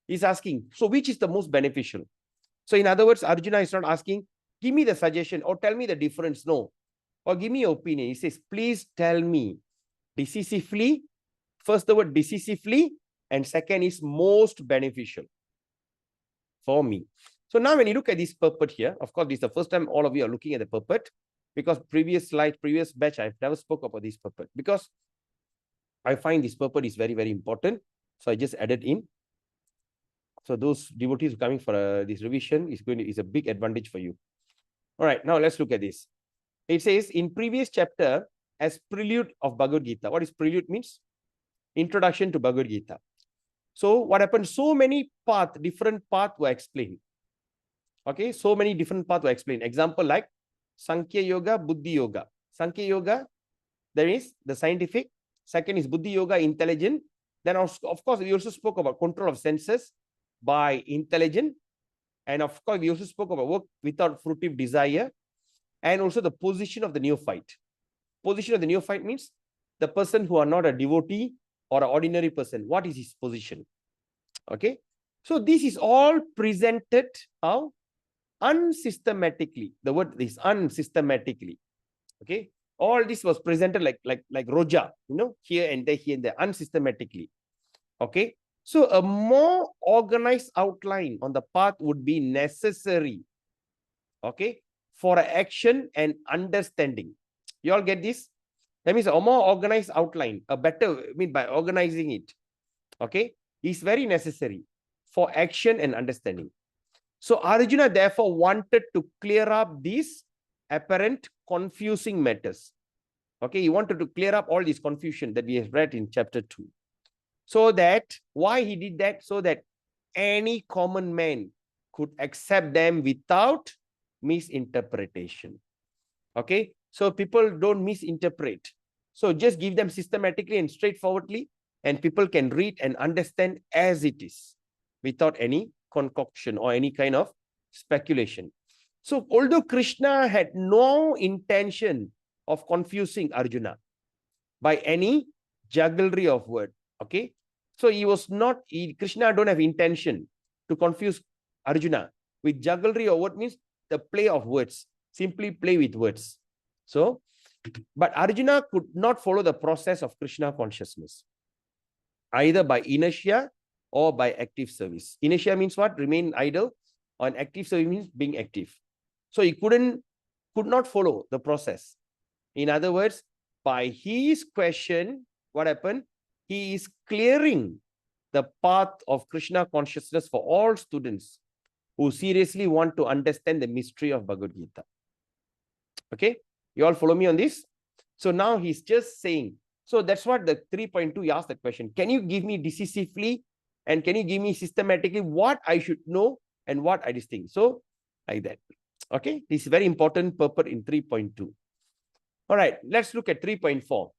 He's asking, so which is the most beneficial? So in other words, Arjuna is not asking, give me the suggestion or tell me the difference. No. Or give me your opinion. He says, please tell me decisively. First, the word decisively, and second is most beneficial for me. So now when you look at this purport here, of course, this is the first time all of you are looking at the purport, because previous slide, previous batch, I've never spoke about this purport because I find this purport is very, very important. So I just added in. So those devotees coming for this revision is a big advantage for you. All right, now let's look at this. It says in previous chapter, as prelude of Bhagavad Gita. What is prelude means? Introduction to Bhagavad Gita. So what happened? So many different paths were explained. Okay, so many different paths were explained. Example like Sankhya Yoga, Buddhi Yoga. Sankhya Yoga, there is the scientific. Second is Buddhi Yoga, intelligent. Then of course, we also spoke about control of senses by intelligent. And of course, we also spoke about work without fruitive desire. And also the position of the neophyte. Position of the neophyte means the person who are not a devotee or an ordinary person. What is his position? Okay. So this is all presented how? Unsystematically. The word is unsystematically. Okay. All this was presented like Roja, here and there, unsystematically. Okay. So a more organized outline on the path would be necessary. Okay. For action and understanding. You all get this? That means a more organized outline, a better, by organizing it, okay, is very necessary for action and understanding. So Arjuna therefore wanted to clear up these apparent confusing matters. Okay, he wanted to clear up all this confusion that we have read in chapter 2. So that, why he did that? So that any common man could accept them without misinterpretation. Okay, so people don't misinterpret. So just give them systematically and straightforwardly, and people can read and understand as it is, without any concoction or any kind of speculation. So although Krishna had no intention of confusing Arjuna by any jugglery of word, okay, so he was not, Krishna don't have intention to confuse Arjuna with jugglery of word, means the play of words, simply play with words. So, but Arjuna could not follow the process of Krishna consciousness, either by inertia or by active service. Inertia means what? Remain idle. Or active service means being active. So he could not follow the process. In other words, by his question, what happened? He is clearing the path of Krishna consciousness for all students who seriously want to understand the mystery of Bhagavad Gita. Okay, you all follow me on this? So now he's just saying, so that's what the 3.2 he asked the question. Can you give me decisively and can you give me systematically what I should know and what I distinct? So like that. Okay, this is very important purport in 3.2. All right, let's look at 3.4.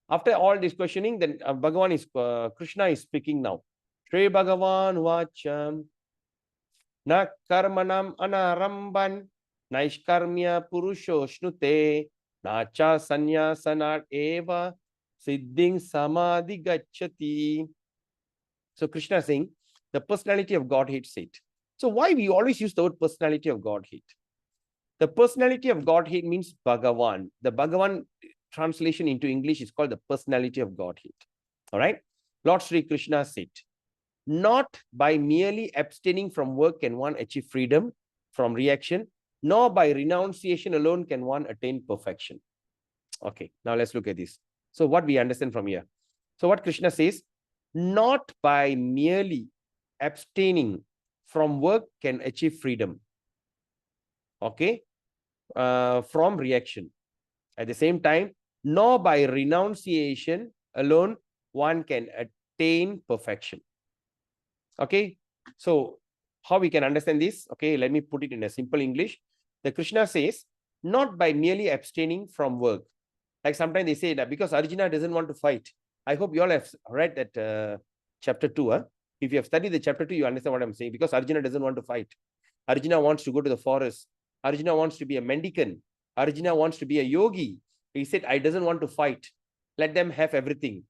After all this questioning, then Krishna is speaking now. Shri Bhagavan Vacham Na Karmanam Anaramban Naishkarmya Purusho Shnute Nacha Sanyasanat Eva Siddhing Samadhi Gachati. So Krishna is saying the personality of Godhead said. So why we always use the word personality of Godhead? The personality of Godhead means Bhagavan. The Bhagavan translation into English is called the personality of Godhead. All right. Lord Sri Krishna said, not by merely abstaining from work can one achieve freedom from reaction, nor by renunciation alone can one attain perfection. Okay, now let's look at this. So what we understand from here. So what Krishna says, not by merely abstaining from work can achieve freedom. Okay, from reaction. At the same time, nor by renunciation alone one can attain perfection. Okay, so how we can understand this? Okay, let me put it in a simple English. The Krishna says, not by merely abstaining from work. Like sometimes they say that because Arjuna doesn't want to fight. I hope you all have read that chapter 2. Huh? If you have studied the chapter 2, you understand what I'm saying. Because Arjuna doesn't want to fight. Arjuna wants to go to the forest. Arjuna wants to be a mendicant. Arjuna wants to be a yogi. He said, I doesn't want to fight. Let them have everything.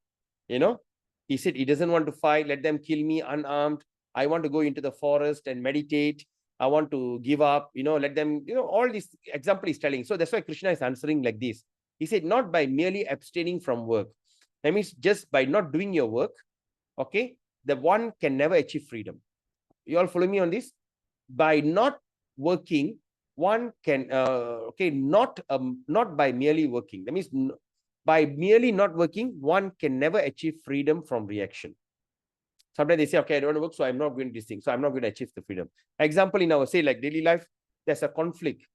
You know, he said, he doesn't want to fight. Let them kill me unarmed. I want to go into the forest and meditate. I want to give up. You know, let them, you know, all this example is telling. So that's why Krishna is answering like this. He said, not by merely abstaining from work. That means just by not doing your work, okay, the one can never achieve freedom. You all follow me on this? By not working, one can, not by merely working. That means by merely not working, one can never achieve freedom from reaction. Sometimes they say, okay, I don't want to work, so I'm not going to this thing. So I'm not going to achieve the freedom. Example in our, say, like daily life, there's a conflict.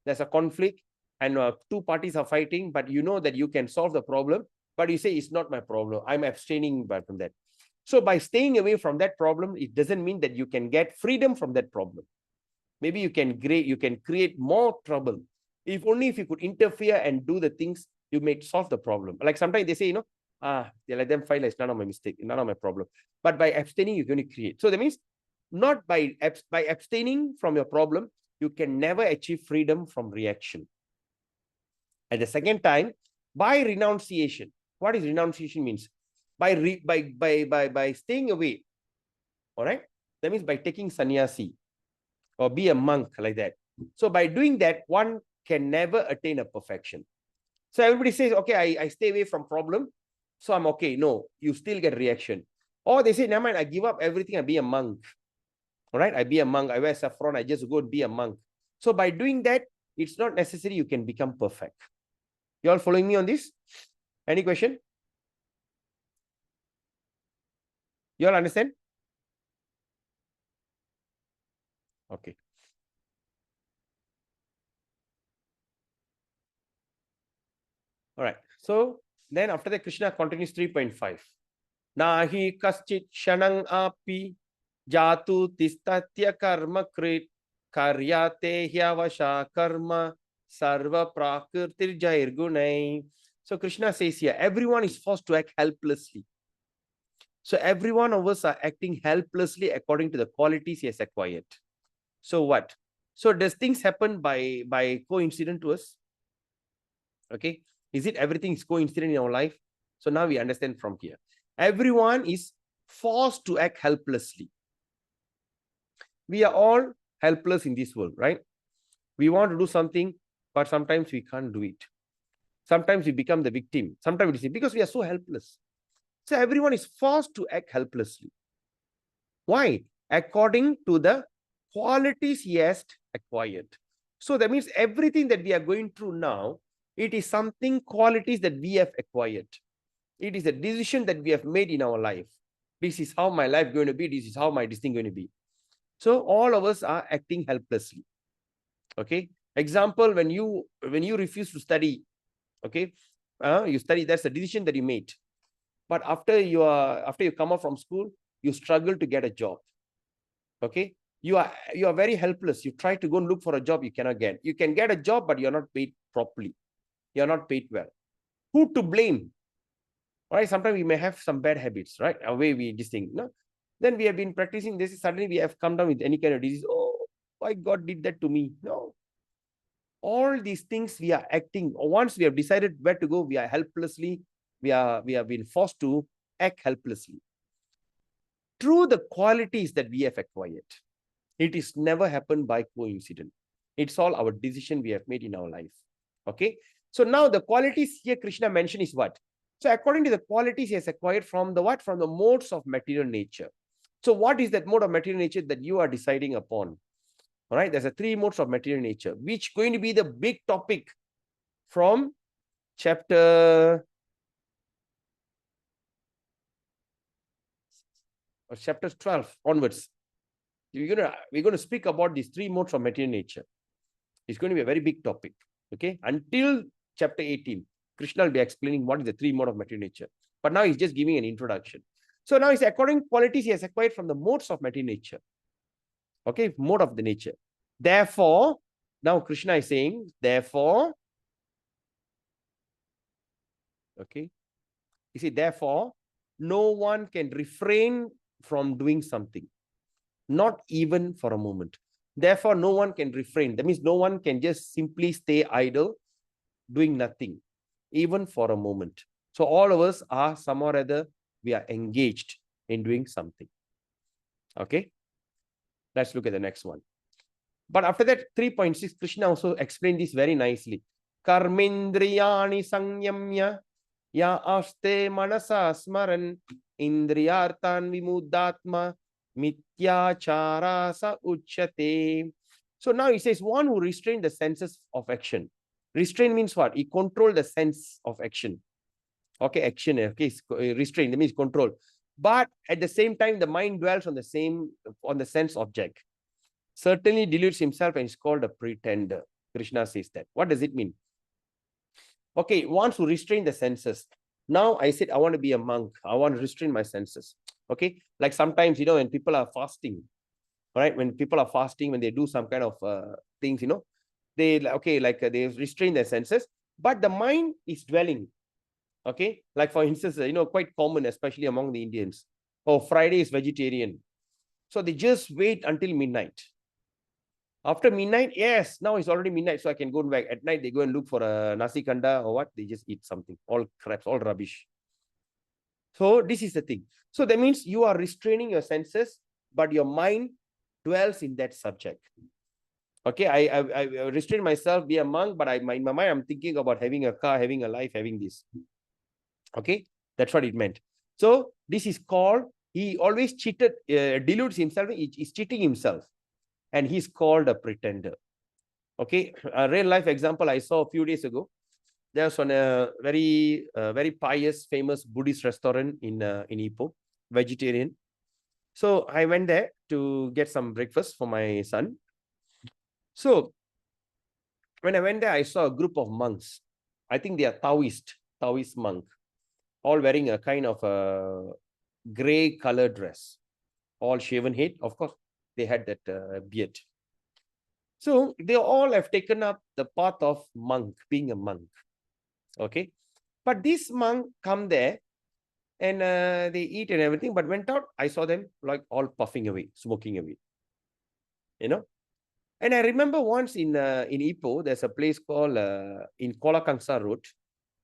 There's a conflict and two parties are fighting, but you know that you can solve the problem, but you say, it's not my problem. I'm abstaining from that. So by staying away from that problem, it doesn't mean that you can get freedom from that problem. Maybe you can create more trouble. If only if you could interfere and do the things, you may solve the problem. Like sometimes they say, you know, they let them fight, it's none of my mistake, none of my problem. But by abstaining, you're going to create. So that means not by abstaining from your problem, you can never achieve freedom from reaction. At the second time, by renunciation. What is renunciation means? By staying away. All right. That means by taking sannyasi or be a monk like that. So by doing that, one can never attain a perfection. So everybody says, okay, I stay away from problem. So I'm okay. No, you still get reaction. Or they say, never mind, I give up everything and be a monk. All right. I be a monk. I wear saffron. I just go and be a monk. So by doing that, it's not necessary you can become perfect. You all following me on this? Any question? You all understand? Okay. All right. So then after that, Krishna continues 3.5. Nahi kaschit shanang api jatu tistatya karma krit karyate hyavasha karma sarva prakritir jair gunai. So Krishna says here, everyone is forced to act helplessly. So every one of us are acting helplessly according to the qualities he has acquired. So what? So does things happen by coincidence to us? Okay. Is it everything is coincident in our life? So now we understand from here. Everyone is forced to act helplessly. We are all helpless in this world, right? We want to do something, but sometimes we can't do it. Sometimes we become the victim. Sometimes we say, because we are so helpless. So everyone is forced to act helplessly. Why? According to the qualities he has acquired. So that means everything that we are going through now, it is something qualities that we have acquired. It is a decision that we have made in our life. This is how my life is going to be. This is how my this thing going to be. So all of us are acting helplessly. Okay. Example, when you refuse to study, okay, you study, that's a decision that you made. But after you come out from school, you struggle to get a job. Okay. You are very helpless. You try to go and look for a job, you cannot get. You can get a job, but you're not paid properly. You're not paid well. Who to blame? Right? Sometimes we may have some bad habits, right? A way we this thing. No? Then we have been practicing this. Suddenly we have come down with any kind of disease. Oh, why God did that to me? No. All these things we are acting. Once we have decided where to go, we are helplessly. We have been forced to act helplessly. Through the qualities that we have acquired, it is never happened by coincidence. It's all our decision we have made in our life. Okay. So now the qualities here Krishna mentioned is what? So according to the qualities he has acquired from the what? From the modes of material nature. So what is that mode of material nature that you are deciding upon? All right. There's a 3 modes of material nature, which going to be the big topic from chapter 12 onwards. We're going to speak about these 3 modes of material nature. It's going to be a very big topic. Okay. Until chapter 18, Krishna will be explaining what is the 3 mode of material nature. But now he's just giving an introduction. So now he's according qualities he has acquired from the modes of material nature. Okay. Mode of the nature. Therefore, now Krishna is saying, therefore, okay. You see, therefore, no one can refrain from doing something. Not even for a moment. Therefore, no one can refrain. That means no one can just simply stay idle, doing nothing, even for a moment. So all of us are somehow or other, we are engaged in doing something. Okay. Let's look at the next one. But after that, 3.6, Krishna also explained this very nicely. Karmendriyani sanyamya ya aste manasa smaran indriyartan vimuddatma mityachara sa uchyate. So now he says, one who restrains the senses of action. Restrain means what? He controls the sense of action. Okay, action. Okay, restrain, that means control. But at the same time, the mind dwells on the sense object. Certainly deludes himself and is called a pretender. Krishna says that. What does it mean? Okay, wants to restrain the senses. Now I said, I want to be a monk. I want to restrain my senses. Okay, like sometimes, when people are fasting, right? When people are fasting, when they do some kind of things, they restrain their senses, but the mind is dwelling. Okay, like for instance, quite common, especially among the Indians. Oh, Friday is vegetarian. So they just wait until midnight. After midnight, yes, now it's already midnight, so I can go back. At night, they go and look for a nasi kanda or what? They just eat something. All craps, all rubbish. So this is the thing. So that means you are restraining your senses, but your mind dwells in that subject. Okay, I restrain myself, be a monk, but in my mind, I'm thinking about having a car, having a life, having this. Okay, that's what it meant. So this is called, he always cheated, deludes himself, he's cheating himself. And he's called a pretender. Okay, a real life example I saw a few days ago. There was on a very pious, famous Buddhist restaurant in Ipoh, vegetarian. So I went there to get some breakfast for my son. So when I went there, I saw a group of monks. I think they are Taoist monk, all wearing a kind of a gray color dress, all shaven head. Of course, they had that beard. So they all have taken up the path of monk, being a monk. Okay. But this monk come there and they eat and everything, but went out, I saw them like all puffing away, smoking away. And I remember once in Ipoh, there's a place called, in Kolakangsa Road,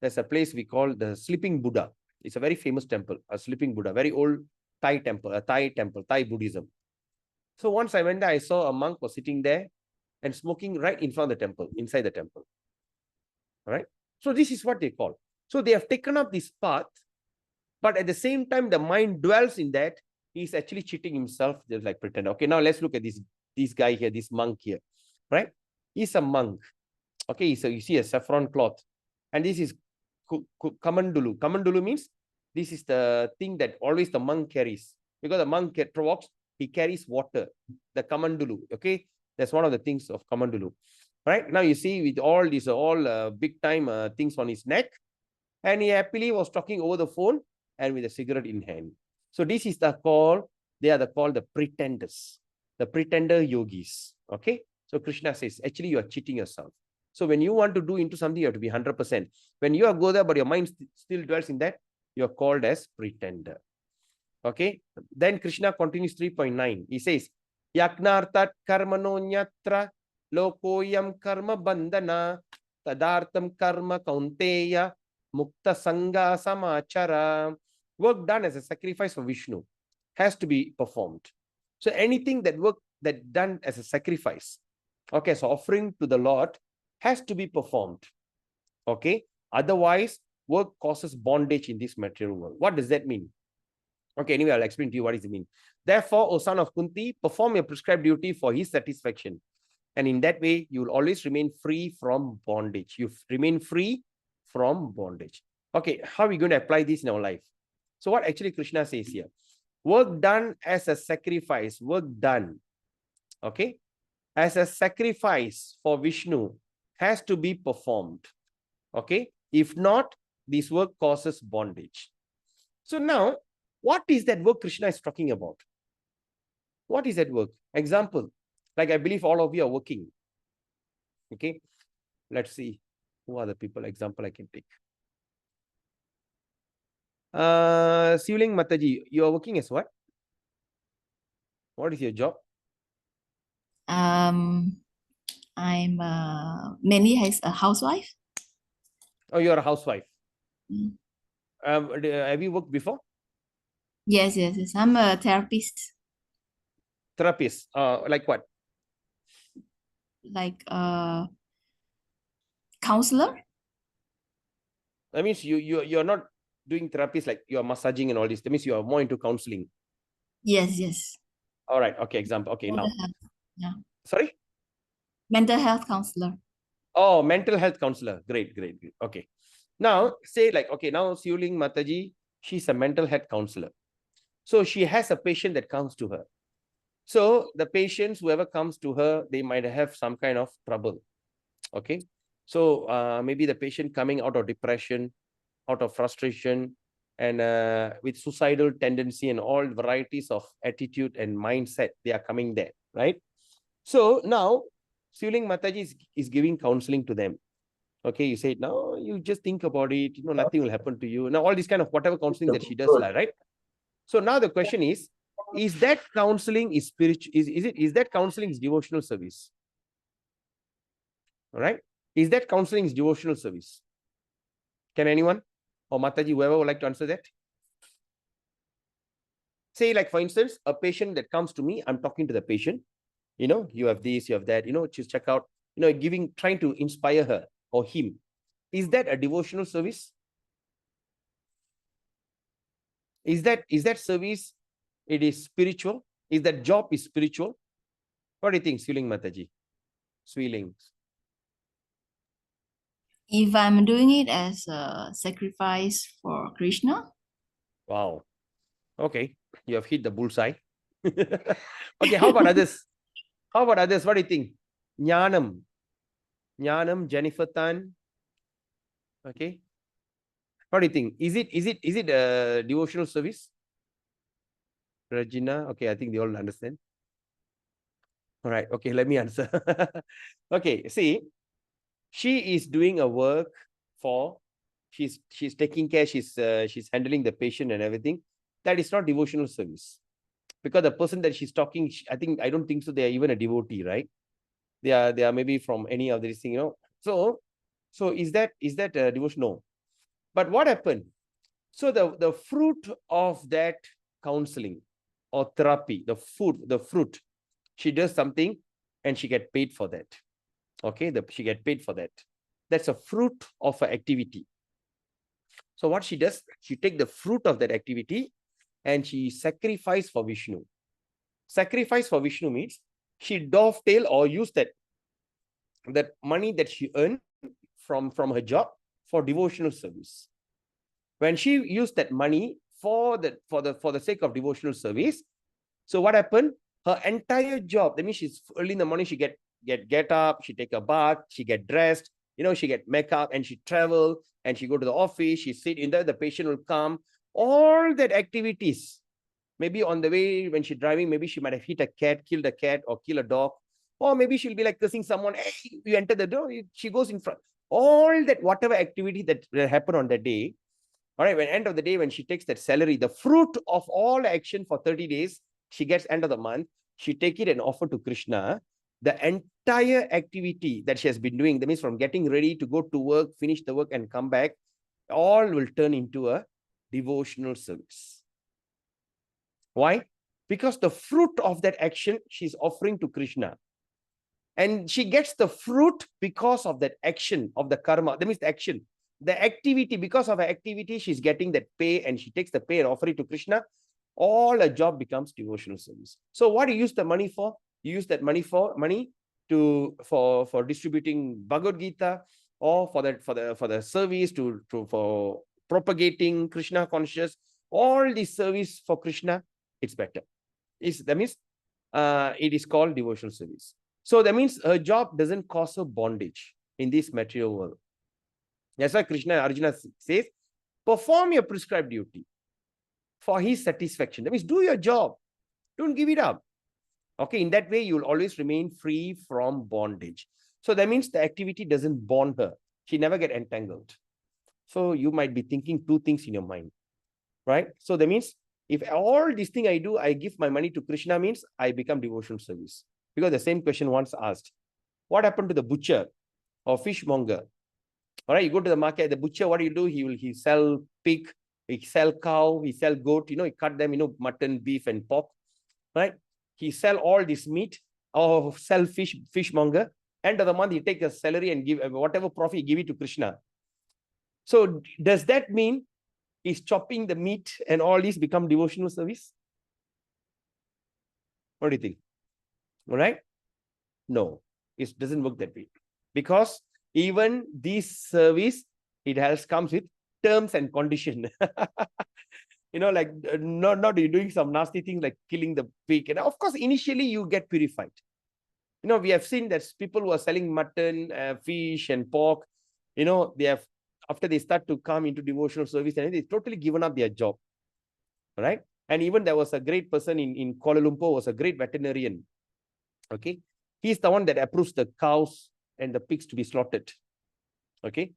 there's a place we call the Sleeping Buddha. It's a very famous temple, a Sleeping Buddha, very old Thai temple, Thai Buddhism. So once I went there, I saw a monk was sitting there and smoking right in front of the temple, inside the temple. All right. So this is what they call. So they have taken up this path, but at the same time, the mind dwells in that. He's actually cheating himself, just like pretend. Okay, now let's look at this guy here, this monk here, right? He's a monk. Okay, so you see a saffron cloth. And this is kamandulu. Kamandulu means this is the thing that always the monk carries. Because the monk walks, he carries water, the kamandulu. Okay, that's one of the things of kamandulu. Right now, you see with all these big time things on his neck, and he happily was talking over the phone and with a cigarette in hand. So this is the call. They are called the pretenders, the pretender yogis. Okay, so Krishna says actually you are cheating yourself. So when you want to do into something, you have to be 100%. When you are go there, but your mind still dwells in that, you are called as pretender. Okay. Then Krishna continues 3.9. He says, Yaknartat karmano nyatra lokoyam karma bandhana tadartam karma kaunteya mukta sangha samachara. Work done as a sacrifice for Vishnu has to be performed. So anything that done as a sacrifice, okay, so offering to the Lord has to be performed. Okay. Otherwise, work causes bondage in this material world. What does that mean? Okay, anyway, I'll explain to you what does it mean. Therefore, O son of Kunti, perform your prescribed duty for his satisfaction. And in that way, you will always remain free from bondage. You remain free from bondage. Okay, how are we going to apply this in our life? So what actually Krishna says here? Work done as a sacrifice, work done, okay, as a sacrifice for Vishnu has to be performed. Okay, if not, this work causes bondage. So now, what is that work Krishna is talking about? What is that work? Example, like I believe all of you are working. Okay, let's see who are the people. Example I can take. Sivling Mataji, you are working as what? What is your job? I'm mainly as a housewife. Oh, you are a housewife. Mm. Have you worked before? Yes. I'm a therapist. Therapist. Like what? Like counselor. That means you're not doing therapies like you're massaging and all this. That means you are more into counseling. Yes. All right. Okay. Example. Okay. Mental Now. health. Yeah. Sorry? Mental health counselor. Oh, mental health counselor. Great. Okay. Now, say like, okay, now Sivling Mataji, she's a mental health counselor. So she has a patient that comes to her. So the patients, whoever comes to her, they might have some kind of trouble. Okay. So maybe the patient coming out of depression, out of frustration, and with suicidal tendency and all varieties of attitude and mindset, they are coming there, right? So now, Sivling Mataji is giving counseling to them. Okay, you say, no, you just think about it, nothing will happen to you. Now, all this kind of whatever counseling that she does, right? So now the question is that counseling is spiritual? Is that counseling is devotional service? All right? Is that counseling is devotional service? Can anyone or Mataji, whoever would like to answer that? Say, like, for instance, a patient that comes to me, I'm talking to the patient, you have this, you have that, just check out, trying to inspire her or him. Is that a devotional service? Is that service, it is spiritual? Is that job is spiritual? What do you think, Swiling Mataji? Swiling. If I'm doing it as a sacrifice for Krishna. Wow. Okay. You have hit the bullseye. Okay, how about others? What do you think? Jnanam, Jennifer Tan. Okay. What do you think? Is it a devotional service? Regina. Okay, I think they all understand. All right. Okay, let me answer. Okay, see, she is doing a work for, she's taking care, she's handling the patient and everything. That is not devotional service, because the person that she's talking, I don't think so they are even a devotee, right? They are maybe from any of these things, So is that devotion? No. But what happened? So the fruit of that counseling or therapy, the fruit, she does something and she get paid for that. Okay, she get paid for that. That's a fruit of her activity. So what she does, she take the fruit of that activity and she sacrifice for Vishnu. Sacrifice for Vishnu means she dovetail or use that money that she earned from her job for devotional service. When she used that money for the sake of devotional service, So what happened? Her entire job, that means she's early in the morning, she get up, she take a bath, she get dressed, she get makeup and she travel and she go to the office, she sit in there, the patient will come. All that activities, maybe on the way when she's driving, maybe she might have hit a cat, killed a cat or kill a dog. Or maybe she'll be like cursing someone, hey, you enter the door, she goes in front. All that, whatever activity that happened on that day, all right, when end of the day, when she takes that salary, the fruit of all action for 30 days, she gets end of the month, she take it and offer to Krishna. The entire activity that she has been doing, that means from getting ready to go to work, finish the work and come back, all will turn into a devotional service. Why? Because the fruit of that action she's offering to Krishna. And she gets the fruit because of that action of the karma. That means the action. The activity, because of her activity, she's getting that pay and she takes the pay and offer it to Krishna. All a job becomes devotional service. So what do you use the money for? You use that money for distributing Bhagavad Gita, or for the service for propagating Krishna conscious. All this service for Krishna, it's better. That means it is called devotional service. So that means her job doesn't cause her bondage in this material world. That's why Krishna Arjuna says, perform your prescribed duty for his satisfaction. That means do your job. Don't give it up. Okay, in that way, you'll always remain free from bondage. So that means the activity doesn't bond her. She never get entangled. So you might be thinking two things in your mind, right? So that means if all this thing I do, I give my money to Krishna, means I become devotional service. Because the same question once asked, what happened to the butcher or fishmonger? All right, you go to the market, the butcher, what do you do? He sell pig, he sell cow, he sell goat, he cut them, mutton, beef and pork, right? He sell all this meat, or sell fishmonger. End of the month, he take a salary and give whatever profit, give it to Krishna. So does that mean he's chopping the meat and all this become devotional service? What do you think? All right? No, it doesn't work that way. Because even this service, it comes with terms and condition. Like not you're doing some nasty things like killing the pig. And of course, initially you get purified. We have seen that people who are selling mutton, fish and pork, they have, after they start to come into devotional service, and they've totally given up their job. Right? And even there was a great person in Kuala Lumpur, was a great veterinarian. Okay. He's the one that approves the cows and the pigs to be slaughtered. Okay.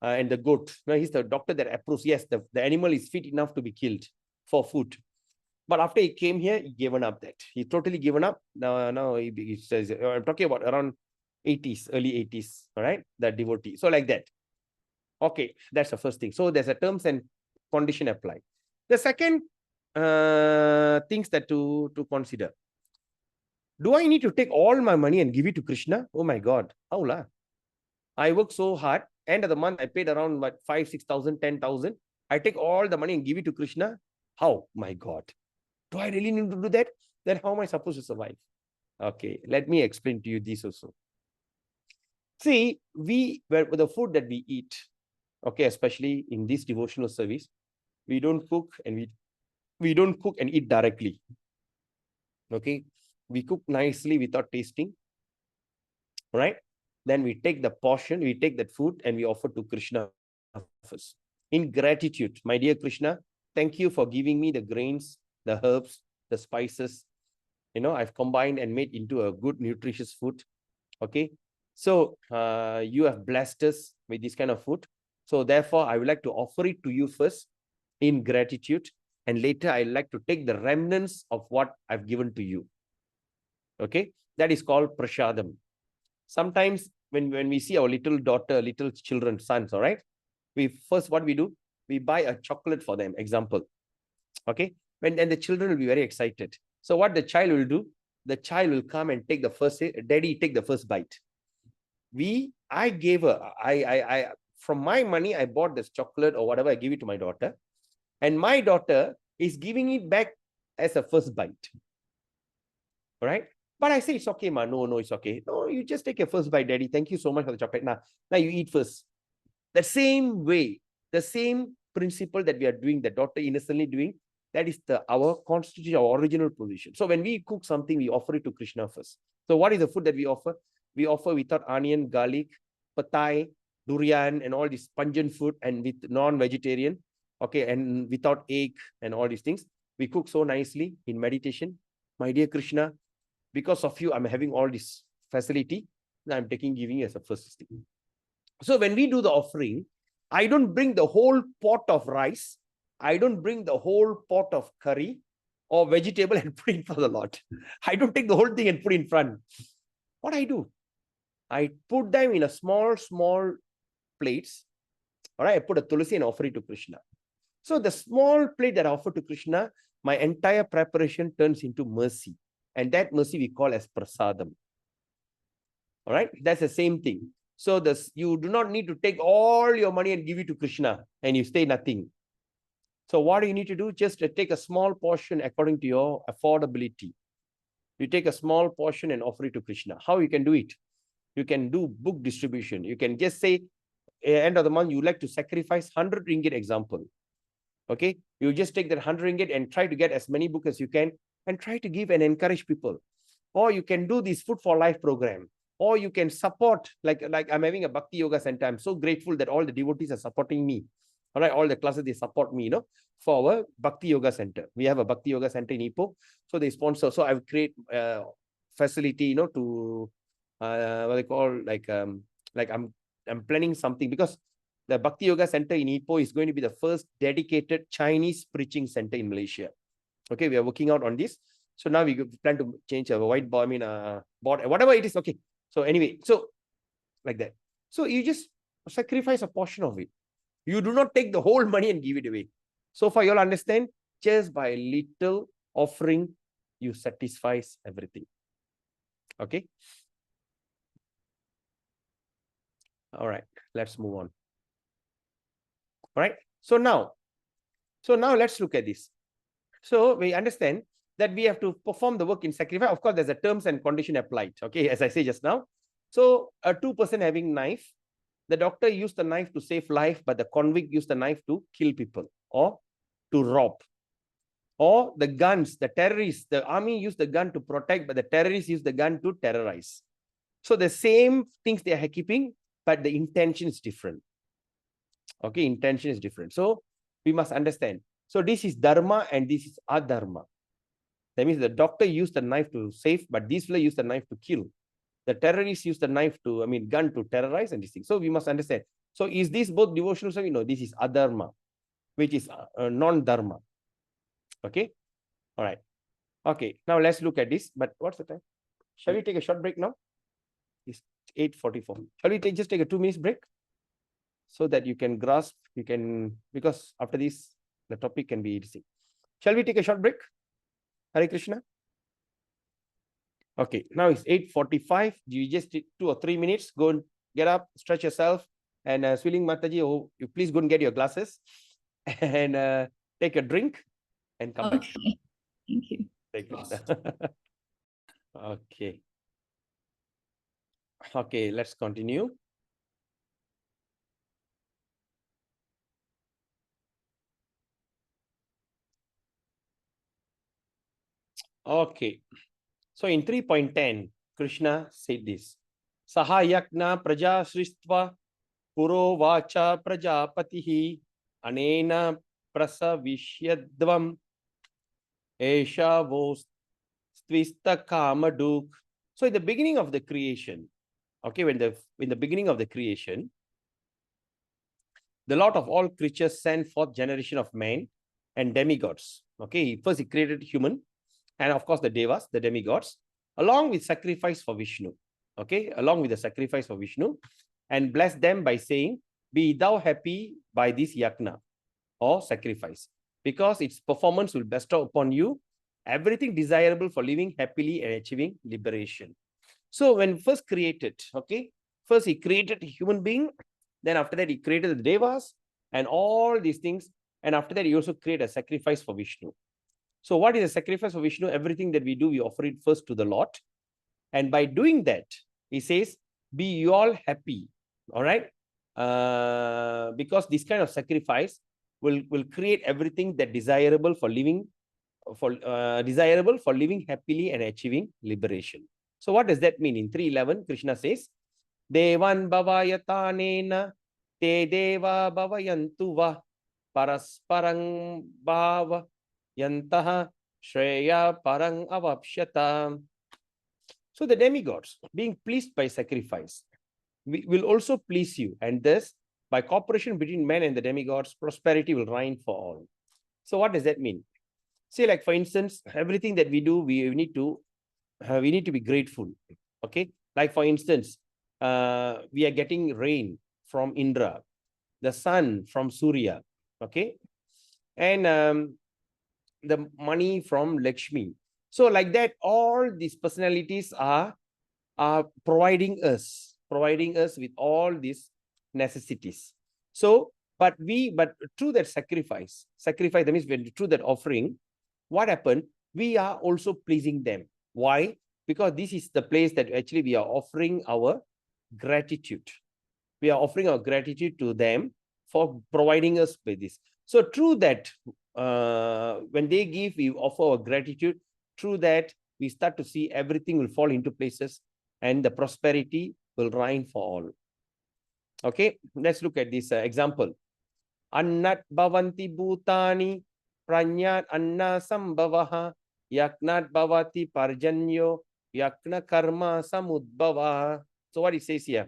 And the goat. Now he's the doctor that approves. Yes, the animal is fit enough to be killed for food. But after he came here, he given up that. He totally given up. Now he says, I'm talking about around 80s, early 80s. All right. The devotee. So like that. Okay. That's the first thing. So there's a terms and condition applied. The second things that to consider. Do I need to take all my money and give it to Krishna? Oh my God. How lah? I work so hard. End of the month, I paid around 5,000, 6,000, 10,000. I take all the money and give it to Krishna. How? My God. Do I really need to do that? Then how am I supposed to survive? Okay, let me explain to you this also. See, with the food that we eat, okay, especially in this devotional service, we don't cook and we don't cook and eat directly. Okay, we cook nicely without tasting, right? Then we take the portion, we take that food and we offer to Krishna first. In gratitude, my dear Krishna, thank you for giving me the grains, the herbs, the spices. I've combined and made into a good, nutritious food. Okay. So you have blessed us with this kind of food. So therefore, I would like to offer it to you first in gratitude. And later, I'd like to take the remnants of what I've given to you. Okay. That is called prasadam. Sometimes when we see our little daughter, little children, sons, all right, what we do, we buy a chocolate for them, example. Okay. And the children will be very excited. So what the child will do, the child will come and take the first, daddy, take the first bite. I gave her, from my money, I bought this chocolate or whatever, I give it to my daughter. And my daughter is giving it back as a first bite. All right. But I say, it's okay, ma. No, it's okay. No, you just take your first bite, daddy. Thank you so much for the chocolate. Now you eat first. The same way, the same principle that we are doing, the daughter innocently doing, That is our constitution, our original position. So when we cook something, we offer it to Krishna first. So what is the food that we offer? We offer without onion, garlic, patai, durian, and all this pungent food, and with non-vegetarian, okay, and without egg and all these things. We cook so nicely in meditation. My dear Krishna, because of you, I'm having all this facility. Now I'm giving you as a first thing. So when we do the offering, I don't bring the whole pot of rice. I don't bring the whole pot of curry or vegetable and put it for the Lord. I don't take the whole thing and put in front. What I do? I put them in a small plates. All right, I put a tulsi and offer it to Krishna. So the small plate that I offer to Krishna, my entire preparation turns into mercy. And that mercy we call as prasadam. All right, that's the same thing. So you do not need to take all your money and give it to Krishna and you stay nothing. So what do you need to do? Just take a small portion according to your affordability. You take a small portion and offer it to Krishna. How you can do it? You can do book distribution. You can just say, end of the month, you like to sacrifice 100 ringgit example. Okay, you just take that 100 ringgit and try to get as many books as you can and try to give and encourage people. Or you can do this Food for Life program. Or you can support, like I'm having a Bhakti Yoga Center. I'm so grateful that all the devotees are supporting me. All right, all the classes, they support me, for our Bhakti Yoga Center. We have a Bhakti Yoga Center in Ipoh. So they sponsor. So I've created facility, to, what they call, like I'm planning something, because the Bhakti Yoga Center in Ipoh is going to be the first dedicated Chinese preaching center in Malaysia. Okay, we are working out on this. So now we plan to change our whiteboard, board, whatever it is. Okay. So anyway, so like that. So you just sacrifice a portion of it. You do not take the whole money and give it away. So far, you'll understand, just by little offering, you satisfies everything. Okay. All right, let's move on. All right. So now let's look at this. So we understand that we have to perform the work in sacrifice. Of course, there's a terms and condition applied. Okay, as I say just now. So a 2% having knife, the doctor used the knife to save life, but the convict used the knife to kill people or to rob. Or the guns, the terrorists, the army used the gun to protect, but the terrorists used the gun to terrorize. So the same things they are keeping, but the intention is different. Okay, intention is different. So we must understand. So this is dharma and this is adharma. That means the doctor used the knife to save, but this fellow used the knife to kill. The terrorists used the knife to, gun to terrorize and this thing. So we must understand. So is this both devotional service? No, this is adharma, which is non-dharma. Okay. All right. Okay. Now let's look at this. But what's the time? Shall we take a short break now? It's 8:44. Shall we just take a 2 minutes break? So that you can grasp, because after this, the topic can be interesting. Shall we take a short break? Hare Krishna. Okay, now it's 8:45. You just take 2 or 3 minutes. Go and get up, stretch yourself. And Swiling Mataji, you please go and get your glasses and take a drink and come back. Thank you. Thank you. Okay. Okay, let's continue. Okay. So in 3.10, Krishna said this. Sahayakna praja sristva puro vacha prajapatihi anena prasavishyadvam esha vos stvista kamaduk. So in the beginning of the creation, okay, in the beginning of the creation, the Lord of all creatures sent forth generation of men and demigods. Okay, first he created human, and of course the devas, the demigods, along with sacrifice for Vishnu. Okay, along with the sacrifice for Vishnu, and bless them by saying, "Be thou happy by this yajna or sacrifice, because its performance will bestow upon you everything desirable for living happily and achieving liberation." So when first created, okay, first he created a human being, then after that he created the devas and all these things, and after that he also created a sacrifice for Vishnu. So what is a sacrifice for Vishnu? Everything that we do, we offer it first to the Lord. And by doing that, he says, be you all happy. All right. Because this kind of sacrifice will create everything that desirable for living happily and achieving liberation. So what does that mean? In 3:11, Krishna says, Devan bhavayatanena te deva bhavayantu va parasparang bhava yantaha shreya parang avapsyata. So the demigods, being pleased by sacrifice, will also please you, and thus by cooperation between men and the demigods, prosperity will reign for all. So what does that mean? Say, like for instance, everything that we do, we need to be grateful. Okay, like for instance, we are getting rain from Indra, the sun from Surya. Okay, and the money from Lakshmi. So like that, all these personalities are providing us with all these necessities. So, but through that sacrifice, that means through that offering, what happened? We are also pleasing them. Why? Because this is the place that actually we are offering our gratitude. We are offering our gratitude to them for providing us with this. So through that, when they give, we offer our gratitude. Through that, we start to see everything will fall into places and the prosperity will reign for all. Okay, let's look at this example. Annat bhavanti bhutani pranyat anna sambhavaha yaknat bhavati parjanyo yakna karma samudbhava. So what it says here?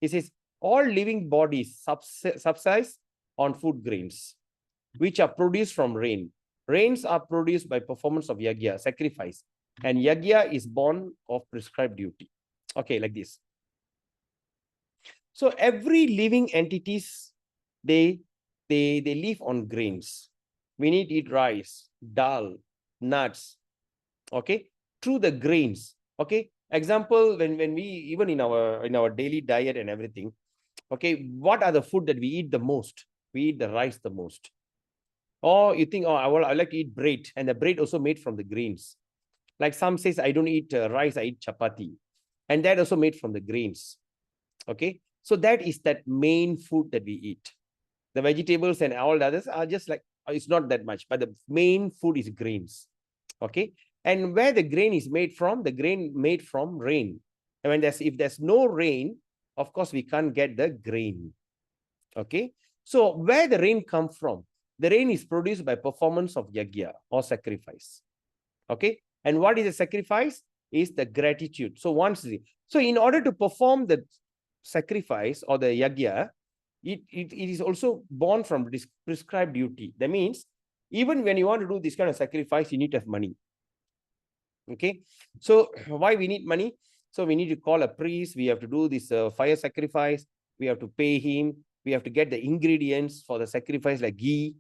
It says, all living bodies subsist on food grains, which are produced from rain. Rains are produced by performance of yagya, sacrifice. And yagya is born of prescribed duty. Okay, like this. So every living entities, they live on grains. We need to eat rice, dal, nuts. Okay, through the grains. Okay, example, when we, even in our daily diet and everything, okay, what are the food that we eat the most? We eat the rice the most. Or you think, oh, I like to eat bread, and the bread also made from the grains. Like some says, I don't eat rice, I eat chapati, and that also made from the grains. Okay, so that is that main food that we eat. The vegetables and all the others are just like, it's not that much, but the main food is grains. Okay, and where the grain is made from? The grain made from rain. And when if there's no rain, of course we can't get the grain. Okay, so where the rain comes from? The rain is produced by performance of yagya or sacrifice. Okay, and what is the sacrifice? Is the gratitude. So in order to perform the sacrifice or the yagya, it is also born from this prescribed duty. That means even when you want to do this kind of sacrifice, you need to have money. Okay, so why we need money? So we need to call a priest. We have to do this fire sacrifice. We have to pay him. We have to get the ingredients for the sacrifice like ghee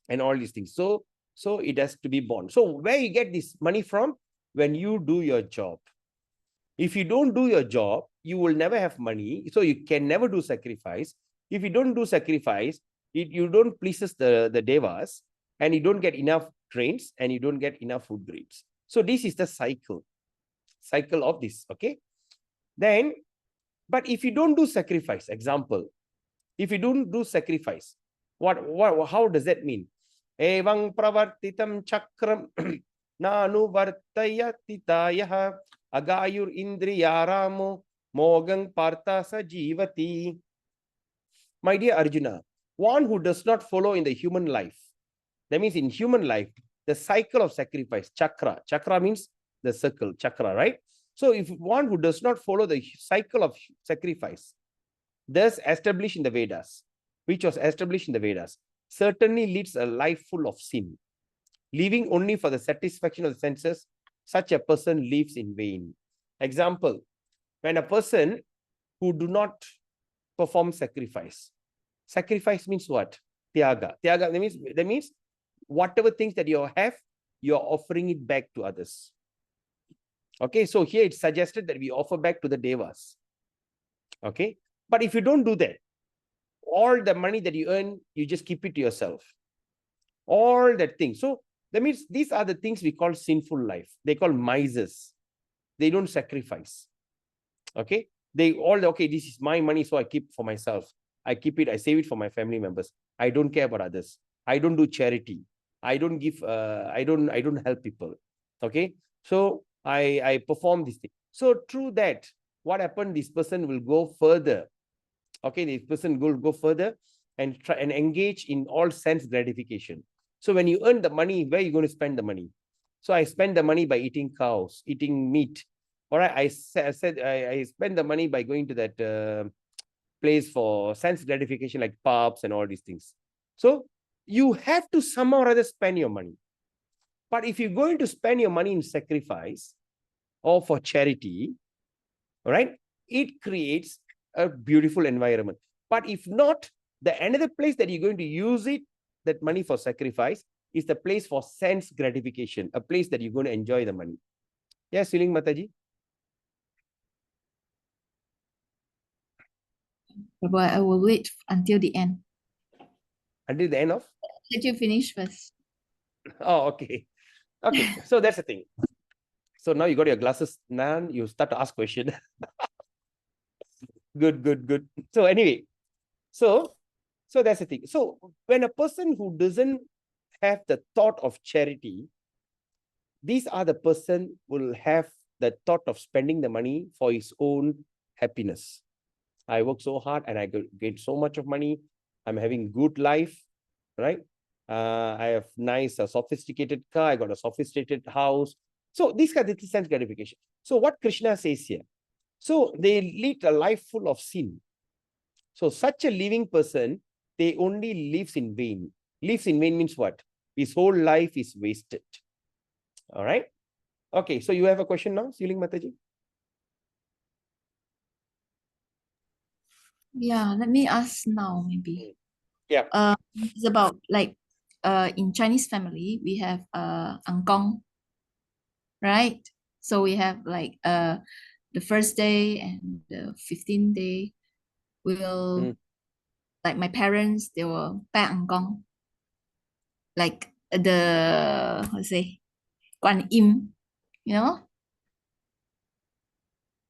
and all these things. So it has to be born. So where you get this money from? When you do your job. If you don't do your job, you will never have money. So you can never do sacrifice. If you don't do sacrifice, you don't pleases the devas, and you don't get enough grains, and you don't get enough food grains. So this is the cycle of this. Okay. Then, but if you don't do sacrifice, example, if you don't do sacrifice, how does that mean? Evang pravartitam chakram nanu vartayatitayah agayur indriyaramo mogang partha sajivati. My dear Arjuna, one who does not follow in the human life, that means in human life, the cycle of sacrifice, chakra means the circle, chakra, right? So if one who does not follow the cycle of sacrifice, thus established in the Vedas, which was established in the Vedas, certainly leads a life full of sin. Living only for the satisfaction of the senses, such a person lives in vain. Example, when a person who do not perform sacrifice. Sacrifice means what? Tyaga. Tyaga, that means whatever things that you have, you're offering it back to others. Okay, so here it's suggested that we offer back to the devas. Okay, but if you don't do that, all the money that you earn, you just keep it to yourself. All that thing. So that means these are the things we call sinful life. They call misers. They don't sacrifice. Okay, okay, this is my money, so I keep for myself. I keep it, I save it for my family members. I don't care about others. I don't do charity. I don't give, I don't help people. Okay. So I perform this thing. So through that, what happened, this person will go further. Okay, this person will go further and try and engage in all sense gratification. So when you earn the money, where are you going to spend the money? So I spend the money by eating cows, eating meat. All right, I said I spend the money by going to that place for sense gratification like pubs and all these things. So you have to somehow or other spend your money. But if you're going to spend your money in sacrifice or for charity, all right, it creates a beautiful environment. But if not, the another place that you're going to use it, that money for sacrifice, is the place for sense gratification, a place that you're going to enjoy the money. Yes, Siling Mataji? But I will wait until the end. Until the end of? Let you finish first. Oh, okay. Okay, so that's the thing. So now you got your glasses, now you start to ask question. Good. So anyway, so that's the thing. So when a person who doesn't have the thought of charity, these are the person will have the thought of spending the money for his own happiness. I work so hard and I get so much of money. I'm having good life, right? I have nice, sophisticated car. I got a sophisticated house. So these are the sense gratification. So what Krishna says here, so they lead a life full of sin. So such a living person, they only lives in vain. Lives in vain means what? His whole life is wasted. All right. Okay. So you have a question now, Siling Mataji? Yeah, let me ask now maybe. Yeah. It's about like in Chinese family we have Angkong, right? So we have like the first day and the 15th day will like my parents, they will buy Angkong. Like the how to say Guan Yin, you know?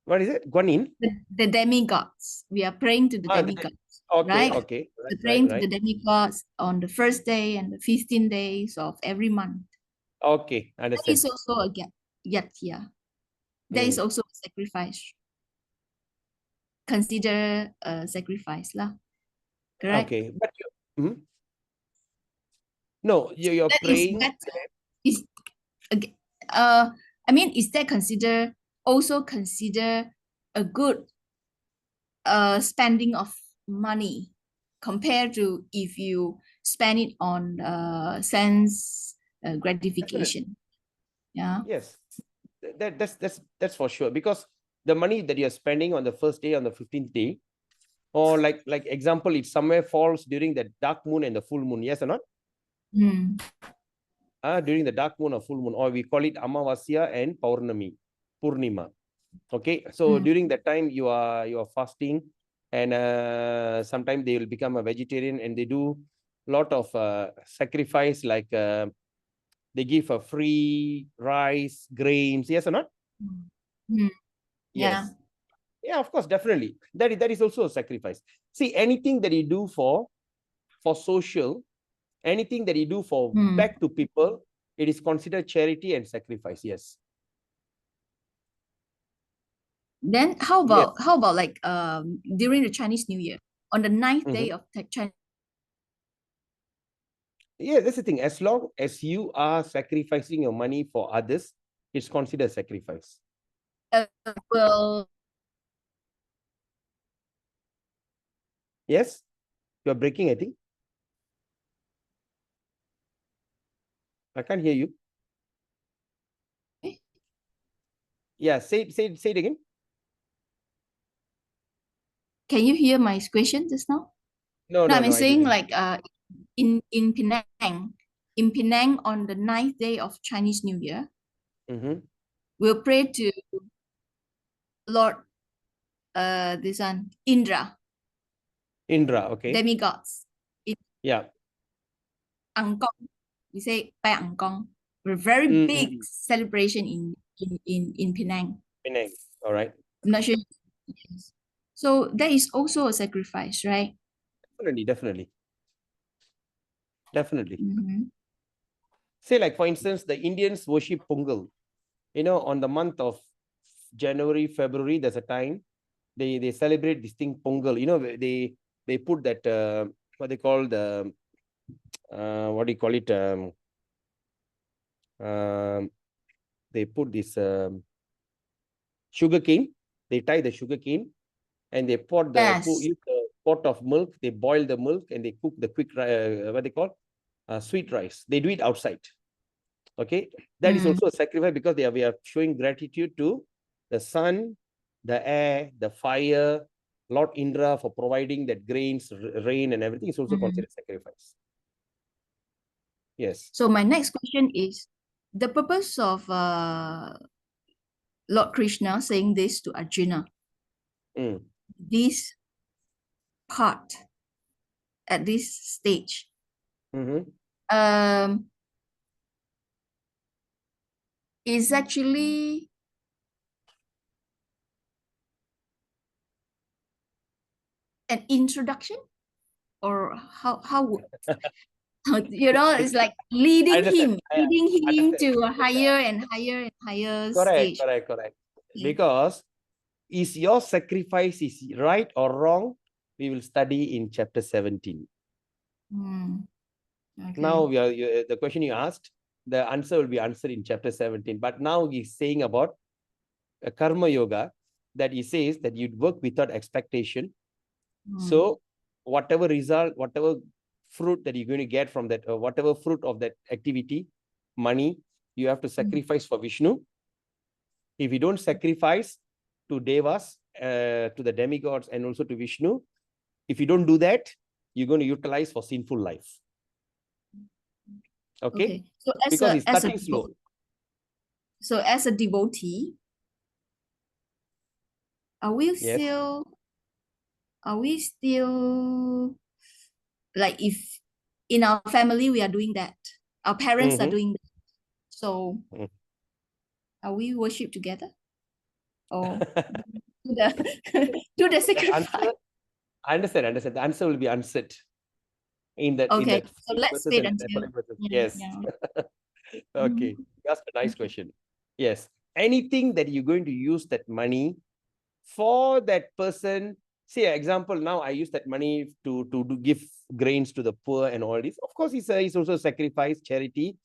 What is it? Guanin? The demigods. We are praying to the demigods. Okay, right? okay. We're praying to Right. the demigods on the first day and the 15 days of every month. Okay, That understand. is also a yatya. That is also a sacrifice. Consider a sacrifice lah. Correct? Okay, but no, you're That is praying. better. I mean, is that also consider a good spending of money compared to if you spend it on sense gratification? Yeah. Yes, that's for sure, because the money that you're spending on the first day, on the 15th day, or like example, it somewhere falls during the dark moon and the full moon, yes or not? During the dark moon or full moon, or we call it Amavasya and Purnima. Okay, so during that time you are fasting, and sometimes they will become a vegetarian, and they do lot of sacrifice, like they give a free rice, grains, yes or not? Yes. Yeah, of course, definitely. That is also a sacrifice. See, anything that you do for social, anything that you do for back to people, it is considered charity and sacrifice. Yes. Then how about like during the Chinese New Year on the 9th day of Chinese? Yeah, that's the thing. As long as you are sacrificing your money for others, it's considered sacrifice. Well, Yes, you are breaking, I think. I can't hear you. Yeah, say it again. Can you hear my question just now? No, I'm saying didn't. like in Penang on the 9th day of Chinese New Year, we'll pray to Lord this one Indra, okay. demigods. Yeah. Angkong, we say Pai Angkong. A very big celebration in Penang. All right. I'm not sure. So that is also a sacrifice, right? Definitely. Mhm. Say, like, for instance, the Indians worship Pongal. On the month of January, February, there's a time they celebrate this thing Pongal. They put that what they call the what do you call it? Um, they put this sugar cane. They tie the sugar cane and they use the pot of milk. They boil the milk and they cook the quick what they call sweet rice. They do it outside. Okay, that is also a sacrifice because we are showing gratitude to the sun, the air, the fire, Lord Indra for providing that grains, rain, and everything is also considered sacrifice. Yes. So my next question is the purpose of Lord Krishna saying this to Arjuna. This part at this stage. Is actually an introduction, or how would it's like leading him to a higher and higher and higher stage. Correct. Because is your sacrifice is right or wrong? We will study in chapter 17. Okay. Now the question you asked, the answer will be answered in chapter 17. But now he's saying about a karma yoga, that he says that you'd work without expectation. So whatever result, whatever fruit that you're going to get from that, or whatever fruit of that activity, money, you have to sacrifice for Vishnu. If you don't sacrifice to Devas, to the demigods, and also to Vishnu, if you don't do that, you're going to utilize for sinful life. Okay. So because it's starting slow. So as a devotee, are we still like, if in our family we are doing that, our parents are doing that, so are we worship together or do the sacrifice? I understand. The answer will be answered in that. Okay, so let's wait until. Yes. Okay, that's a nice question. Yes, anything that you're going to use that money for that person. Say, example, now I use that money to give grains to the poor and all this. Of course, it's also sacrifice, charity.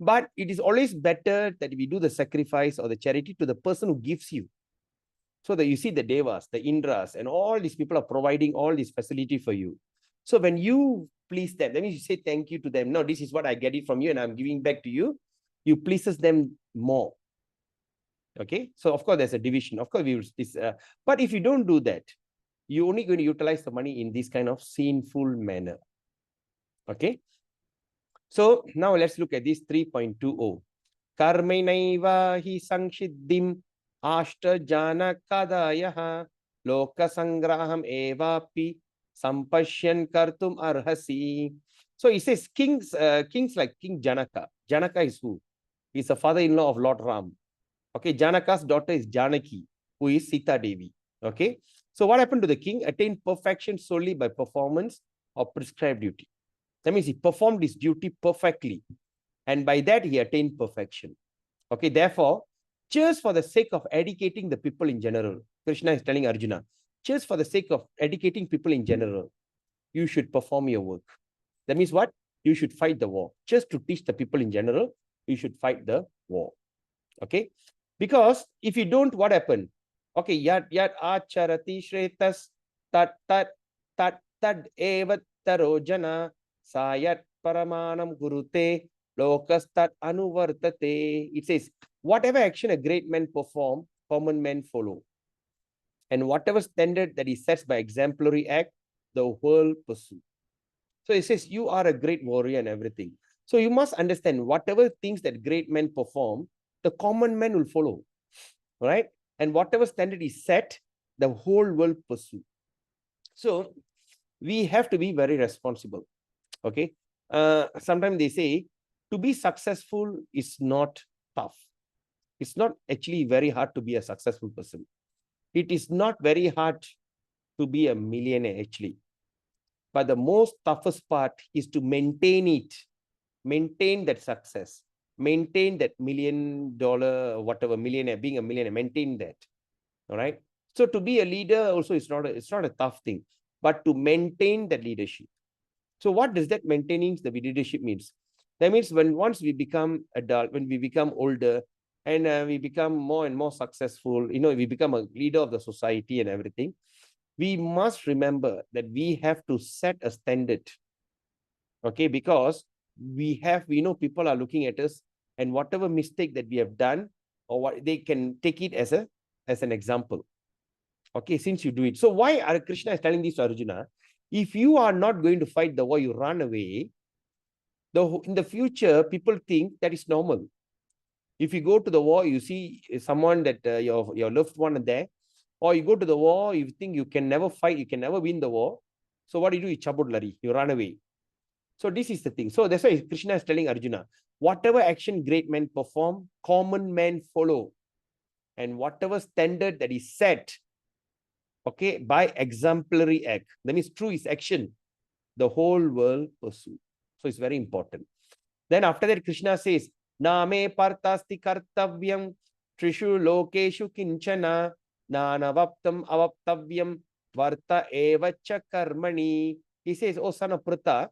But it is always better that we do the sacrifice or the charity to the person who gives you. So that you see the Devas, the Indras, and all these people are providing all this facility for you. So when you please them, that means you say thank you to them. No, this is what I get it from you and I'm giving back to you. You pleases them more. Okay, so of course there's a division. Of course, but if you don't do that, you're only going to utilize the money in this kind of sinful manner. Okay, so now let's look at this 3.20. Karmenaiva hi sangshiddhim ashtajana kadayaha lokasangraham evapi sampashyan kartum arhasi. So he says kings like King Janaka. Janaka is who? He's the father-in-law of Lord Ram. Okay, Janaka's daughter is Janaki, who is Sita Devi. Okay, so what happened to the king? Attained perfection solely by performance of prescribed duty. That means he performed his duty perfectly. And by that, he attained perfection. Okay, therefore, just for the sake of educating the people in general, Krishna is telling Arjuna, just for the sake of educating people in general, you should perform your work. That means what? You should fight the war. Just to teach the people in general, you should fight the war. Okay, because if you don't, what happened? Okay, yat acharati shretas tat evat tarojana sayat paramanam gurute lokastat anuvartate. It says, whatever action a great man perform, common men follow. And whatever standard that he sets by exemplary act, the world pursue. So it says, you are a great warrior and everything. So you must understand whatever things that great men perform, the common man will follow, right? And whatever standard is set, the whole world pursue. So we have to be very responsible. Okay. Sometimes they say to be successful is not tough. It's not actually very hard to be a successful person. It is not very hard to be a millionaire actually. But the most toughest part is to maintain it, maintain that success, maintain that $1 million, whatever, millionaire, being a millionaire, maintain that. All right. So to be a leader also is it's not a tough thing, but to maintain that leadership. So what does that maintaining the leadership means? That means once we become adult, when we become older, and we become more and more successful, we become a leader of the society and everything, we must remember that we have to set a standard. Okay, because we know people are looking at us, and whatever mistake that we have done, or what they can take it as an example. Okay, since you do it. So why Krishna is telling this to Arjuna? If you are not going to fight the war, you run away. In the future, people think that is normal. If you go to the war, you see someone that your loved one there, or you go to the war, you think you can never fight, you can never win the war. So what do? You chabud lari, you run away. So this is the thing. So that's why Krishna is telling Arjuna, whatever action great men perform, common men follow. And whatever standard that is set, okay, by exemplary act, that means through his action, the whole world pursue. So it's very important. Then after that, Krishna says, Name partasti kartavyam trishu lokeshu kinchana nanavaptam avaptavyam varta evacha karmani. He says, oh son of Pritha,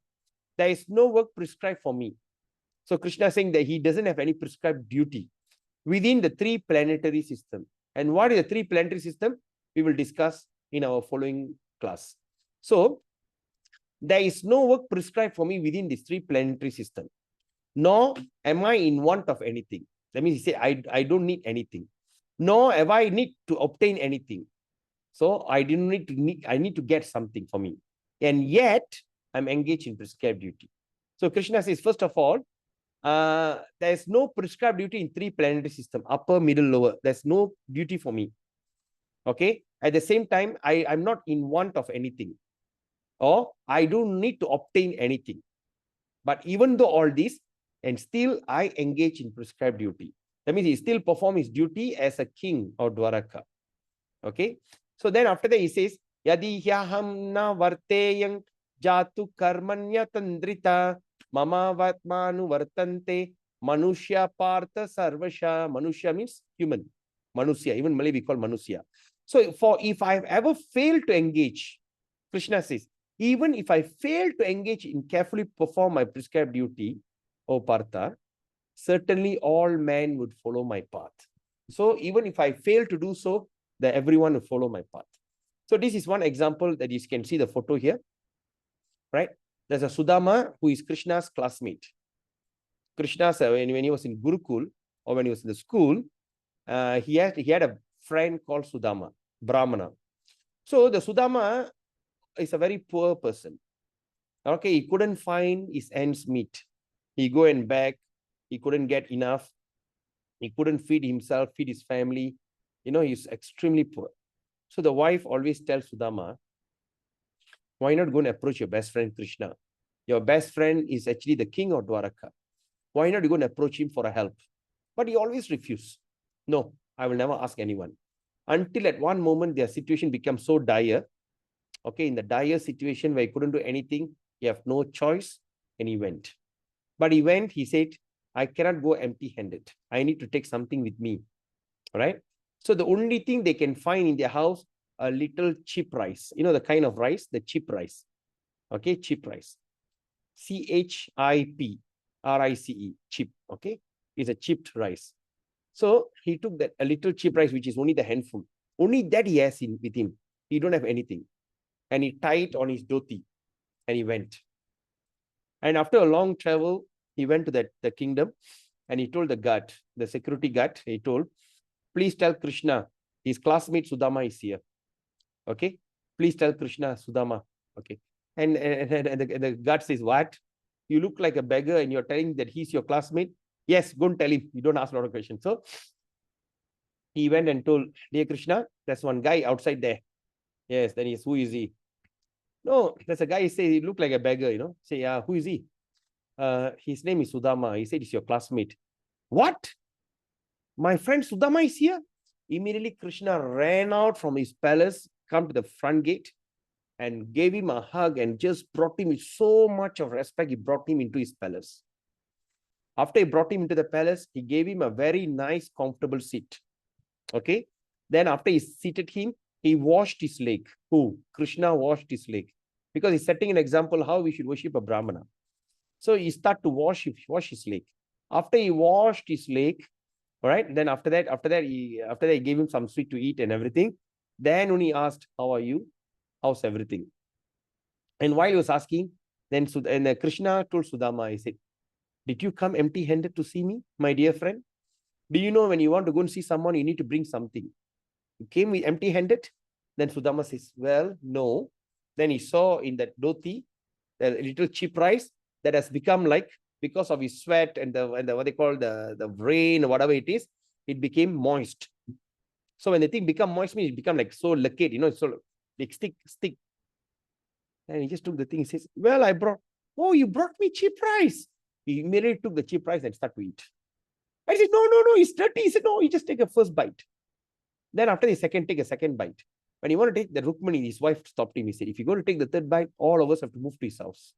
there is no work prescribed for me. So Krishna is saying that he doesn't have any prescribed duty within the 3 planetary system. And what is the 3 planetary system? We will discuss in our following class. So there is no work prescribed for me within this 3 planetary system. Nor am I in want of anything. That means he say, I don't need anything. Nor have I need to obtain anything. So I didn't I need to get something for me. And yet I'm engaged in prescribed duty. So Krishna says, first of all, there's no prescribed duty in 3 planetary system, upper, middle, lower. There's no duty for me. Okay. At the same time, I'm not in want of anything, or I don't need to obtain anything. But even though all this, and still I engage in prescribed duty. That means he still perform his duty as a king or Dwaraka. Okay. So then after that he says, Yadi hyaham na varteyang jatu karmanya tandrita mama vatmanu vartante manushya partha sarvasha. Manushya means human. Manusya, even Malay we call Manusya. So if I have ever failed to engage, Krishna says, even if I fail to engage in carefully perform my prescribed duty, O Partha, certainly all men would follow my path. So even if I fail to do so, that everyone will follow my path. So this is one example that you can see the photo here, right? There's a Sudama who is Krishna's classmate. Krishna, when he was in Gurukul, or when he was in the school, he had a friend called Sudama, Brahmana. So the Sudama is a very poor person. Okay, he couldn't find his ends meet. He go and beg. He couldn't get enough. He couldn't feed himself, feed his family. He's extremely poor. So the wife always tells Sudama, why not go and approach your best friend Krishna? Your best friend is actually the king of Dwaraka. Why not go and approach him for a help? But he always refused. No, I will never ask anyone. Until at one moment, their situation becomes so dire. Okay, in the dire situation where he couldn't do anything, he have no choice, and he went. But he went, he said, I cannot go empty-handed. I need to take something with me. All right. So the only thing they can find in their house, a little cheap rice. The kind of rice, the cheap rice. Okay, cheap rice. CHIP, RICE, cheap. Okay, it's a chipped rice. So he took that a little cheap rice, which is only the handful. Only that he has with him. He don't have anything. And he tied on his dhoti and he went. And after a long travel, he went to the kingdom and he told the guard, the security guard, he told, please tell Krishna, his classmate Sudama is here. Okay, please tell Krishna, Sudama. Okay. And the guard says, what? You look like a beggar and you're telling that he's your classmate? Yes, go and tell him. You don't ask a lot of questions. So he went and told, dear Krishna, there's one guy outside there. Yes, then he's, who is he? No, there's a guy, he said he looked like a beggar, Say, yeah, who is he? His name is Sudama. He said he's your classmate. What? My friend Sudama is here? Immediately Krishna ran out from his palace, come to the front gate, and gave him a hug and just brought him with so much of respect. He brought him into his palace. After he brought him into the palace, he gave him a very nice, comfortable seat. Okay. Then after he seated him, he washed his leg. Who? Krishna washed his leg. Because he's setting an example how we should worship a Brahmana. So he started to wash his leg. After he washed his leg, all right, then after that, he gave him some sweet to eat and everything. Then when he asked, how are you? How's everything? And while he was asking, then Krishna told Sudama, he said, did you come empty-handed to see me, my dear friend? Do you know when you want to go and see someone, you need to bring something? You came with empty-handed? Then Sudama says, well, no. Then he saw in that dhoti, the little cheap rice that has become like, because of his sweat and the what they call the rain or whatever it is, it became moist. So when the thing become moist, means it become like so lacquate, so like stick. And he just took the thing. He says, well, you brought me cheap rice. He immediately took the cheap rice and started to eat. I said, no, it's dirty. He said, no, you just take a first bite. Then after the second, take a second bite. When he wanted to take the Rukmani, his wife stopped him. He said, if you're going to take the third bite, all of us have to move to his house.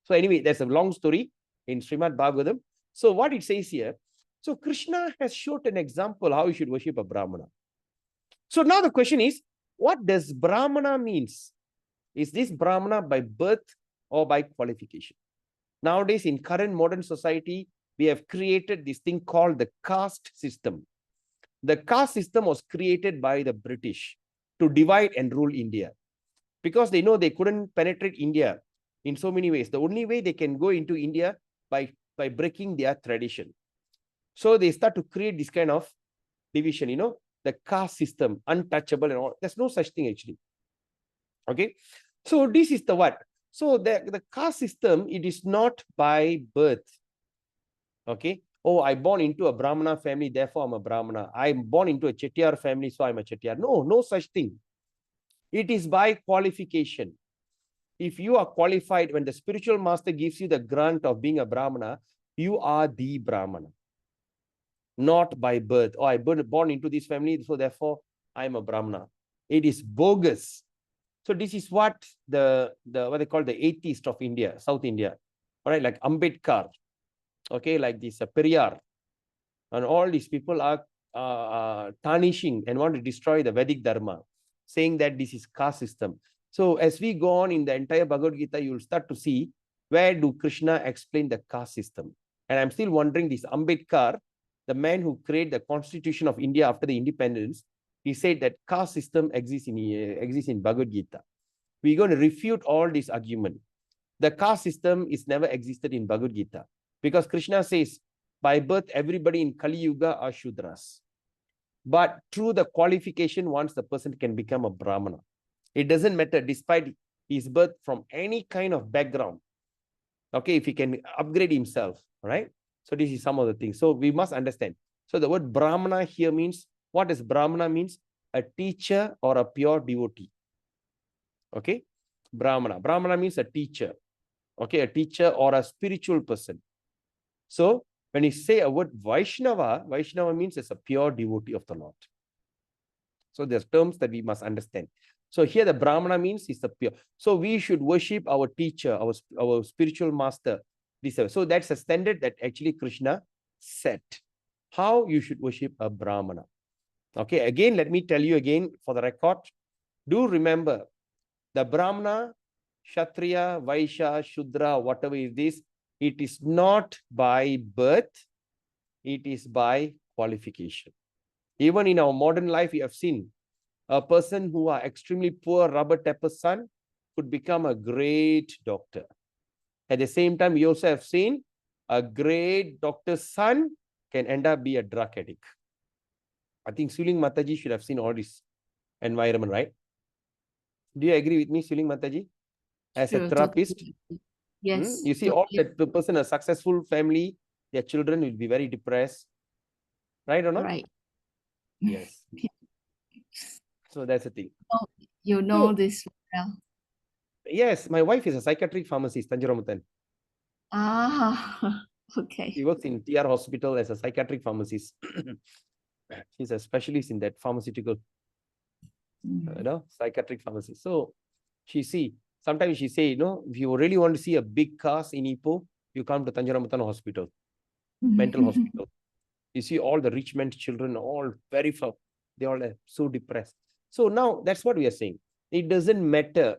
So anyway, there's a long story in Srimad Bhagavatam. So what it says here, so Krishna has showed an example how you should worship a Brahmana. So now the question is, what does Brahmana means? Is this Brahmana by birth or by qualification? Nowadays, in current modern society, we have created this thing called the caste system. The caste system was created by the British to divide and rule India. Because they know they couldn't penetrate India in so many ways. The only way they can go into India by breaking their tradition. So they start to create this kind of division, the caste system, untouchable and all. There's no such thing actually. Okay. So this is the what? So the caste system, it is not by birth. Okay. Oh, I born into a Brahmana family, therefore I'm a Brahmana. I'm born into a Chettiar family, so I'm a Chettiar. No such thing. It is by qualification. If you are qualified, when the spiritual master gives you the grant of being a Brahmana, you are the Brahmana. Not by birth. Oh, I born into this family, so therefore I'm a Brahmana. It is bogus. So this is what what they call the atheist of India, South India. All right, like Ambedkar. Okay, like this Periyar. And all these people are tarnishing and want to destroy the Vedic Dharma, saying that this is caste system. So as we go on in the entire Bhagavad Gita, you will start to see where do Krishna explain the caste system. And I'm still wondering, this Ambedkar, the man who created the Constitution of India after the independence, he said that caste system exists in Bhagavad Gita. We're going to refute all this argument. The caste system is never existed in Bhagavad Gita, because Krishna says, by birth, everybody in Kali Yuga are Shudras. But through the qualification, once the person can become a Brahmana. It doesn't matter, despite his birth from any kind of background. Okay, if he can upgrade himself, right? So this is some of the things. So we must understand. So the word Brahmana here means, what does Brahmana means? A teacher or a pure devotee. Okay, Brahmana. Brahmana means a teacher. Okay, a teacher or a spiritual person. So when you say a word Vaishnava, Vaishnava means it's a pure devotee of the Lord. So there's terms that we must understand. So here the Brahmana means is the pure. So we should worship our teacher, our spiritual master. So that's a standard that actually Krishna set. How you should worship a Brahmana. Okay, again, let me tell you again for the record. Do remember, the Brahmana, Kshatriya, Vaishya, Shudra, whatever is this, it is not by birth, it is by qualification. Even in our modern life, we have seen a person who are extremely poor rubber tapper son could become a great doctor. At the same time, we also have seen a great doctor's son can end up be a drug addict. I think Suling Mataji should have seen all this environment, right? Do you agree with me, Suling Mataji? As a therapist, totally. Yes. You see, all that the person, a successful family, their children will be very depressed, right or not? Right. Yes. So that's the thing. Oh, you know this well. Yes, my wife is a psychiatric pharmacist, Tanjiramutan. Ah, okay. She works in TR hospital as a psychiatric pharmacist. She's a specialist in that pharmaceutical, psychiatric pharmacy. So Sometimes she say, if you really want to see a big cast in Ipoh, you come to Tanjaramatana Hospital, mental hospital. You see all the rich men's children, all very far. They all are so depressed. So now that's what we are saying. It doesn't matter.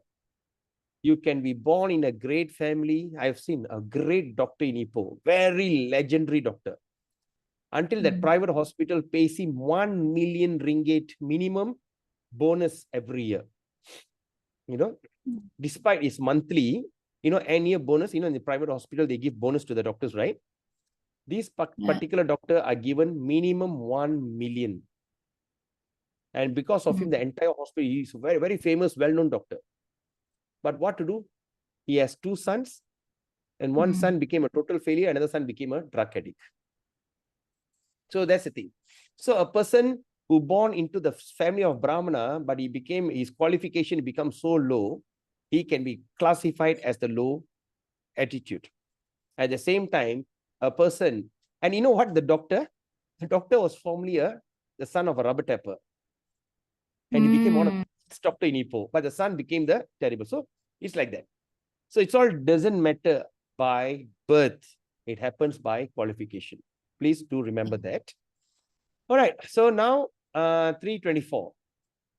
You can be born in a great family. I've seen a great doctor in Ipoh, very legendary doctor. Until that private hospital pays him 1 million ringgit minimum bonus every year. Despite his monthly, annual bonus, in the private hospital, they give bonus to the doctors, right? These particular doctor are given minimum 1 million. And because of him, the entire hospital, he is a very, very famous, well-known doctor. But what to do? He has 2 sons, and one son became a total failure, another son became a drug addict. So that's the thing. So a person who born into the family of Brahmana, but his qualification becomes so low, he can be classified as the low attitude. At the same time, a person, and you know what, the doctor was formerly the son of a rubber tapper. And he became one of the doctor in Ipoh, but the son became the terrible. So it's like that. So it's all doesn't matter by birth. It happens by qualification. Please do remember that. All right. So now 324.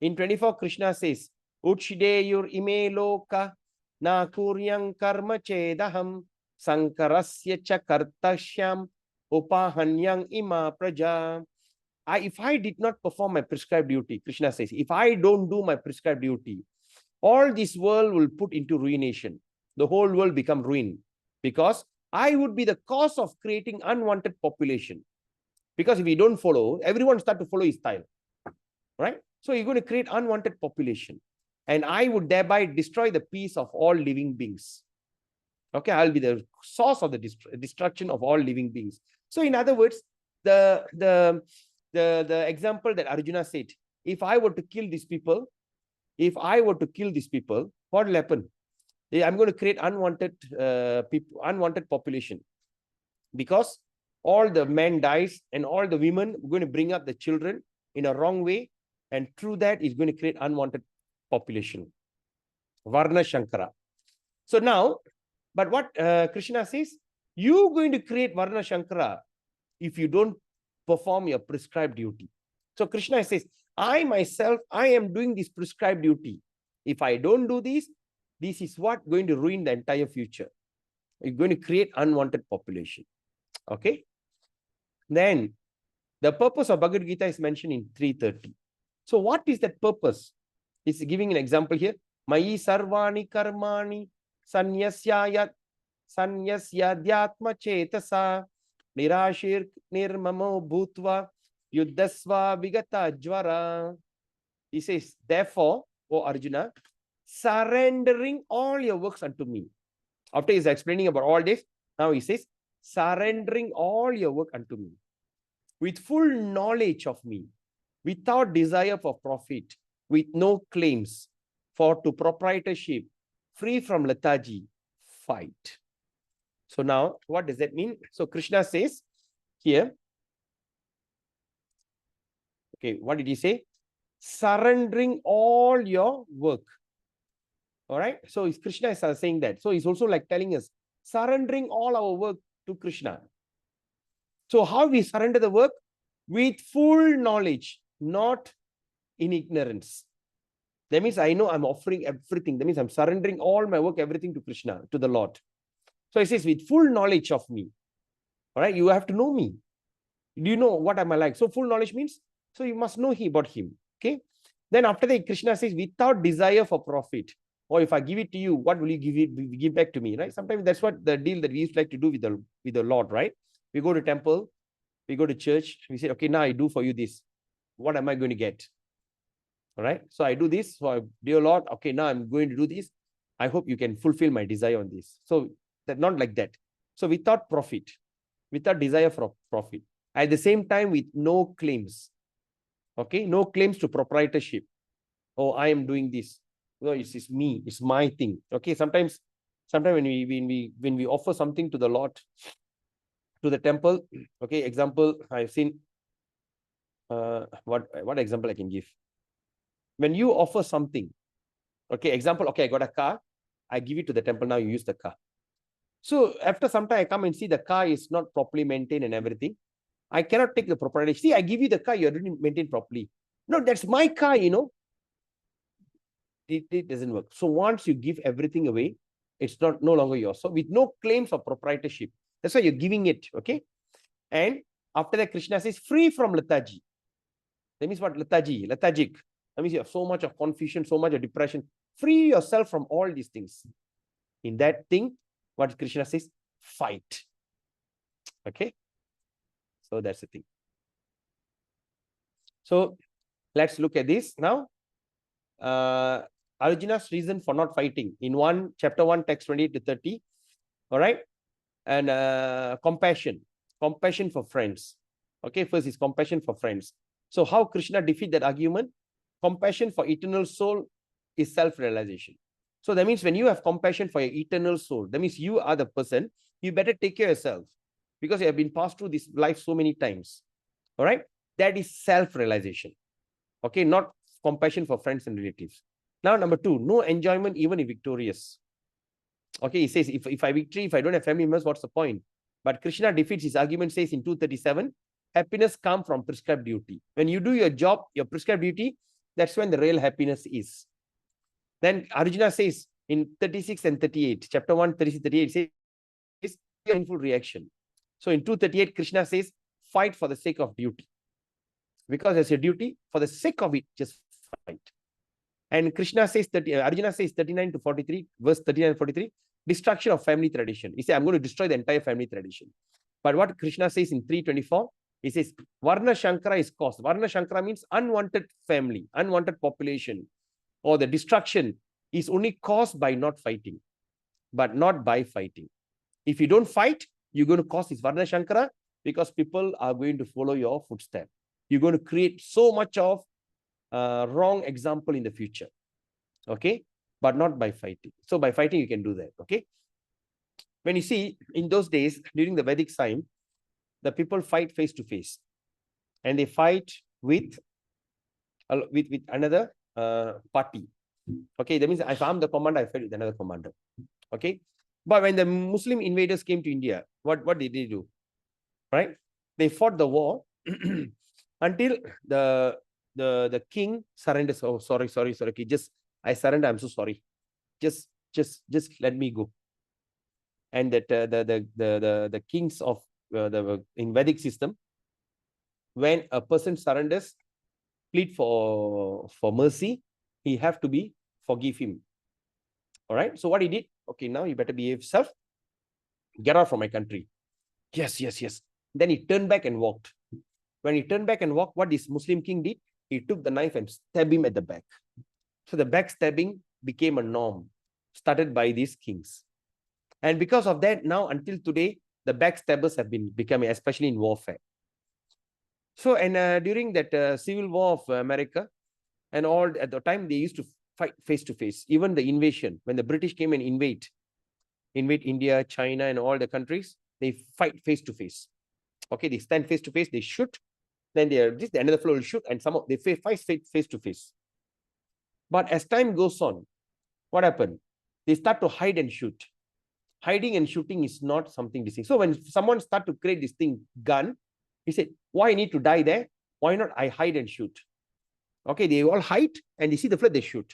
In 24, Krishna says, Uchideyur ime loka na kuryang karma chedaham sankarasya cha kartashyam upahanyang ima praja. If I did not perform my prescribed duty, Krishna says, if I don't do my prescribed duty, all this world will put into ruination. The whole world become ruined because I would be the cause of creating unwanted population. Because if you don't follow, everyone start to follow his style, right? So you're going to create unwanted population. And I would thereby destroy the peace of all living beings. Okay, I'll be the source of the destruction of all living beings. So in other words, the example that Arjuna said, if I were to kill these people, what will happen? I'm going to create unwanted unwanted population, because all the men dies and all the women are going to bring up the children in a wrong way, and through that is going to create unwanted population. Varna Shankara. So now, but what Krishna says, you're going to create Varna Shankara if you don't perform your prescribed duty. So Krishna says, I myself, I am doing this prescribed duty. If I don't do this, this is what going to ruin the entire future. It's going to create unwanted population. Okay. Then the purpose of Bhagavad Gita is mentioned in 330. So what is that purpose? He's giving an example here. Mayi sarvani karmani sanyasyayat sanyasyadhyatma chetasa nirashir nirmamo bhutva yuddhasva vigata jvara. He says, therefore, O Arjuna, surrendering all your works unto me. After he's explaining about all this, now he says, surrendering all your work unto me with full knowledge of me, without desire for profit, with no claims to proprietorship, free from lethargy, fight. So now, what does that mean? So Krishna says here, okay, what did he say? Surrendering all your work. All right. So Krishna is saying that. So he's also like telling us, surrendering all our work to Krishna. So how we surrender the work? With full knowledge, not in ignorance. That means I know I'm offering everything. That means I'm surrendering all my work, everything to Krishna, to the Lord. So he says, with full knowledge of me. All right. You have to know me. Do you know what am I like? So full knowledge means, so you must know about him. Okay. Then after that, Krishna says, without desire for profit. Or if I give it to you, what will you give back to me? Right? Sometimes that's what the deal that we used to like to do with the Lord, right? We go to temple, we go to church, we say, okay, now I do for you this. What am I going to get? All right. So I do this. So dear Lord, okay, now I'm going to do this. I hope you can fulfill my desire on this. So that not like that. So without profit, without desire for profit. At the same time, with no claims. Okay, no claims to proprietorship. Oh, I am doing this. No, it's me. It's my thing. Okay, sometimes when we offer something to the Lord, to the temple. Okay, example, I've seen. What example I can give? When you offer something, Okay, example, okay, I got a car. I give it to the temple, now you use the car. So after some time, I come and see the car is not properly maintained and everything. I cannot take the property. See, I give you the car, you didn't maintain properly. No, that's my car, you know. It doesn't work. So once you give everything away, it's not no longer yours. So with no claims of proprietorship, that's why you're giving it. Okay. And after that, Krishna says, free from lethargy. That means what? Lethargy, lethargic. That means you have so much of confusion, so much of depression. Free yourself from all these things. In that thing, what Krishna says, fight. Okay. So that's the thing. So let's look at this now. Arjuna's reason for not fighting in chapter 1, text 28 to 30. All right. And compassion for friends. Okay, first is compassion for friends. So how Krishna defeat that argument? Compassion for eternal soul is self-realization. So that means when you have compassion for your eternal soul, that means you are the person, you better take care of yourself because you have been passed through this life so many times. All right. That is self-realization. Okay, not compassion for friends and relatives. Now, number 2, no enjoyment even if victorious. Okay, he says, if I victory, if I don't have family members, what's the point? But Krishna defeats his argument, says in 237, happiness comes from prescribed duty. When you do your job, your prescribed duty, that's when the real happiness is. Then Arjuna says in 36 and 38, chapter 1, 36, 38, says, painful reaction. So in 238, Krishna says, fight for the sake of duty. Because it's your duty, for the sake of it, just fight. And Krishna says, Arjuna says 39 to 43, verse 39 and 43, destruction of family tradition. He says, I'm going to destroy the entire family tradition. But what Krishna says in 324, he says, Varna Shankara is caused. Varna Shankara means unwanted family, unwanted population, or the destruction is only caused by not fighting, but not by fighting. If you don't fight, you're going to cause this Varna Shankara because people are going to follow your footsteps. You're going to create so much of wrong example in the future. Okay, but not by fighting. So by fighting, you can do that. Okay. When you see in those days, during the Vedic time, the people fight face to face and they fight with another party. Okay, that means if I'm the commander, I fight with another commander. Okay. But when the Muslim invaders came to India, what did they do? Right? They fought the war until the king surrenders. Oh, sorry. Just I surrender. I'm so sorry. Just let me go. And that the kings of in Vedic system, when a person surrenders, plead for mercy, he have to be forgive him. All right. So what he did? Okay, now you better behave yourself. Get out from my country. Yes. Then he turned back and walked. When he turned back and walked, what this Muslim king did? He took the knife and stabbed him at the back. So the backstabbing became a norm, started by these kings. And because of that, now until today, the backstabbers have been becoming, especially in warfare. So, and during that Civil War of America, and all at the time, they used to fight face to face. Even the invasion, when the British came and invade India, China, and all the countries, they fight face to face. Okay, they stand face to face, they shoot, then they are just another floor will shoot, and some of they fight face to face. But as time goes on, what happened? They start to hide and shoot. Hiding and shooting is not something distinct. So when someone start to create this thing, gun, he said, why I need to die there? Why not I hide and shoot? Okay, they all hide and they see the flood, they shoot.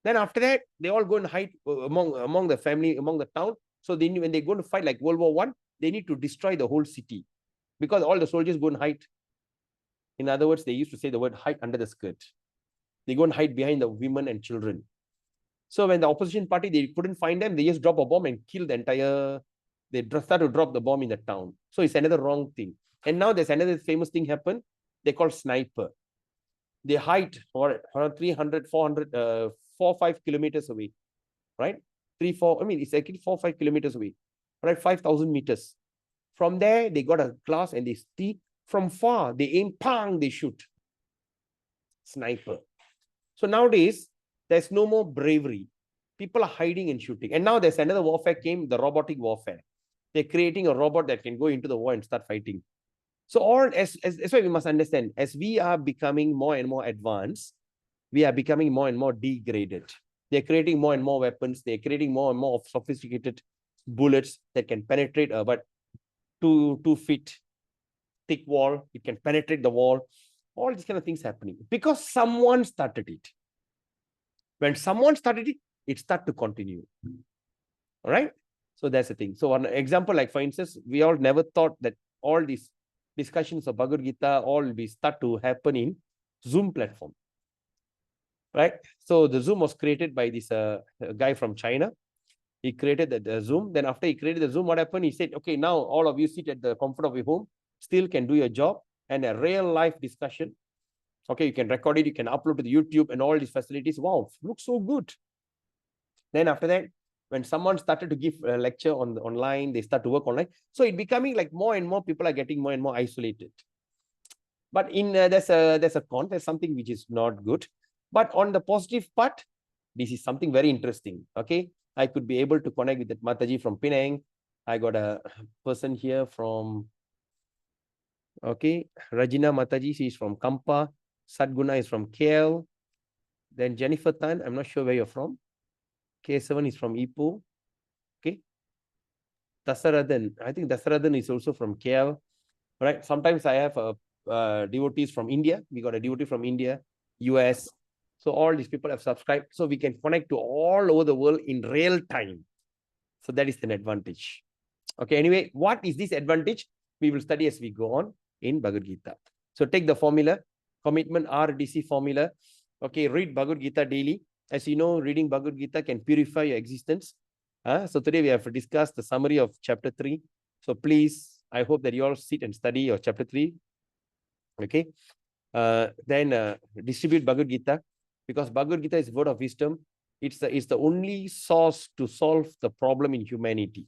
Then after that, they all go and hide among the family, among the town. So they, when they go to fight like World War I, they need to destroy the whole city because all the soldiers go and hide. In other words, they used to say the word hide under the skirt. They go and hide behind the women and children. So when the opposition party, they couldn't find them, they just drop a bomb and kill the entire, they start to drop the bomb in the town. So it's another wrong thing. And now there's another famous thing happen. They call sniper. They hide for around 300, 400, 4-5 kilometers away, right? 3-4, I mean, it's actually 4-5 kilometers away, right? 5,000 meters. From there, they got a glass and they see from far, they aim, pang, they shoot. Sniper. So nowadays, there's no more bravery. People are hiding and shooting. And now there's another warfare came, the robotic warfare. They're creating a robot that can go into the war and start fighting. So all that's why we must understand, as we are becoming more and more advanced, we are becoming more and more degraded. They're creating more and more weapons. They're creating more and more of sophisticated bullets that can penetrate about 2 feet thick wall. It can penetrate the wall. All these kind of things happening because someone started it. When someone started it, it started to continue. All right. So that's the thing. So one example, like for instance, we all never thought that all these discussions of Bhagavad Gita all will be start to happen in Zoom platform. Right. So the Zoom was created by this guy from China. He created the Zoom. Then after he created the Zoom, what happened? He said, okay, now all of you sit at the comfort of your home, still can do your job, and a real life discussion. Okay, you can record it, you can upload to the YouTube and all these facilities. Wow, looks so good. Then after that, when someone started to give a lecture on online, they start to work online. So it becoming like more and more people are getting more and more isolated. But in there's a con, there's something which is not good. But on the positive part, this is something very interesting. Okay, I could be able to connect with that Mataji from Penang. I got a person here from, okay, Rajina Mataji, she's from Kampa. Sadguna is from KL. Then Jennifer Tan, I'm not sure where you're from. K7 is from Ipoh. Okay. Dasaradan, I think Dasaradan is also from KL. Right. Sometimes I have devotees from India. We got a devotee from India, US. So all these people have subscribed. So we can connect to all over the world in real time. So that is an advantage. Okay. Anyway, what is this advantage? We will study as we go on in Bhagavad Gita. So take the formula, commitment RDC formula. Okay. Read Bhagavad Gita daily. As you know, reading Bhagavad Gita can purify your existence. So today we have discussed the summary of chapter 3. So please, I hope that you all sit and study your chapter 3. Okay. Then distribute Bhagavad Gita, because Bhagavad Gita is word of wisdom. It's the only source to solve the problem in humanity.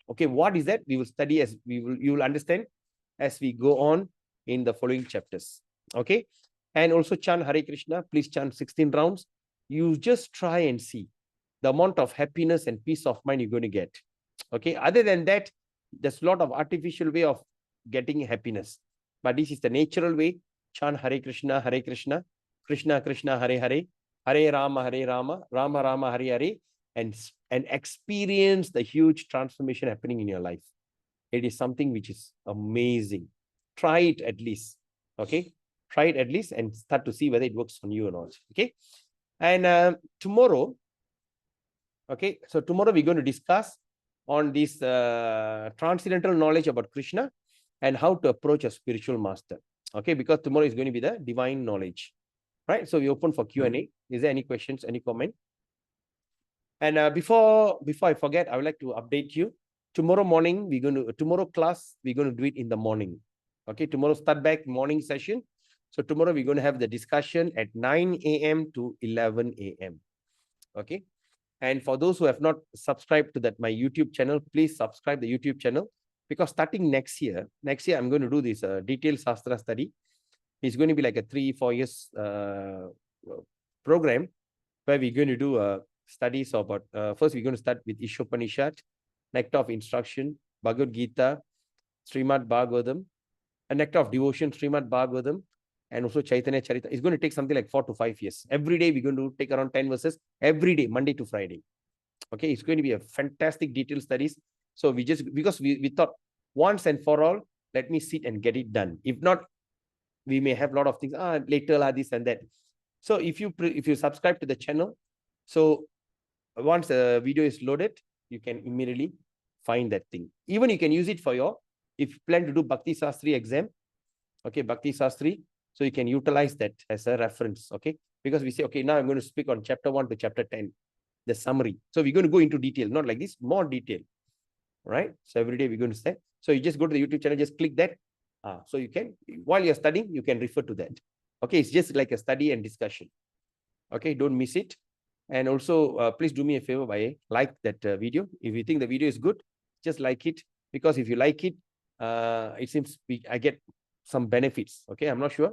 Okay, what is that? We will study as you will understand as we go on in the following chapters. Okay, and also chant Hare Krishna. Please chant 16 rounds. You just try and see the amount of happiness and peace of mind you're going to get. Okay, other than that, there's a lot of artificial way of getting happiness, but this is the natural way. Chant Hare Krishna, Krishna Krishna, Hare Hare, Hare Rama, Rama Rama, Hare Hare, and experience the huge transformation happening in your life. It is something which is amazing. Try it at least. Okay, try it at least and start to see whether it works on you or not. Okay, and tomorrow, okay, so tomorrow we're going to discuss on this transcendental knowledge about Krishna and how to approach a spiritual master. Okay, because tomorrow is going to be the divine knowledge. Right, so we open for Q&A. Is there any questions, any comment? And before I forget, I would like to update you. Tomorrow morning, tomorrow class, we're going to do it in the morning. Okay, tomorrow start back morning session. So tomorrow we're going to have the discussion at 9 a.m. to 11 a.m. Okay. And for those who have not subscribed to my YouTube channel, please subscribe the YouTube channel, because starting next year, I'm going to do this detailed Shastra study. It's going to be like a 3-4 years program where we're going to do studies about, first we're going to start with Ishopanishad, Nectar of Instruction, Bhagavad Gita, Srimad Bhagavatam, a Nectar of Devotion, Srimad Bhagavatam, and also Chaitanya Charita. It's going to take something like 4 to 5 years. Every day we're going to take around 10 verses, every day, Monday to Friday. Okay, it's going to be a fantastic detailed studies. So because we thought once and for all, let me sit and get it done. If not, we may have a lot of things, later, this and that. So if you subscribe to the channel, so once the video is loaded, you can immediately find that thing. Even you can use it for if you plan to do Bhakti Sastri exam, okay, Bhakti Sastri, so you can utilize that as a reference, okay? Because we say, okay, now I'm going to speak on chapter 1 to chapter 10, the summary. So we're going to go into detail, not like this, more detail, right? So every day we're going to say, so you just go to the YouTube channel, just click that. So you can, while you're studying, you can refer to that. Okay, it's just like a study and discussion. Okay, don't miss it. And also, please do me a favor by like that video. If you think the video is good, just like it, because if you like it, it seems I get some benefits. Okay, I'm not sure.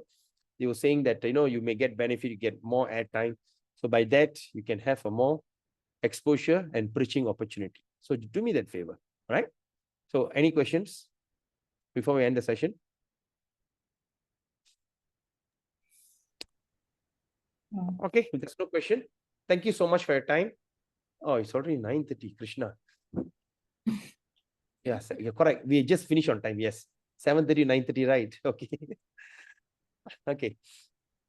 They were saying that, you may get benefit, you get more airtime. So by that, you can have a more exposure and preaching opportunity. So do me that favor, right? So any questions before we end the session? Okay, if there's no question, Thank you so much for your time. Oh, it's already 9:30, Krishna. Yes, you're correct. We just finished on time. Yes. 7:30, 9:30, right? Okay. Okay.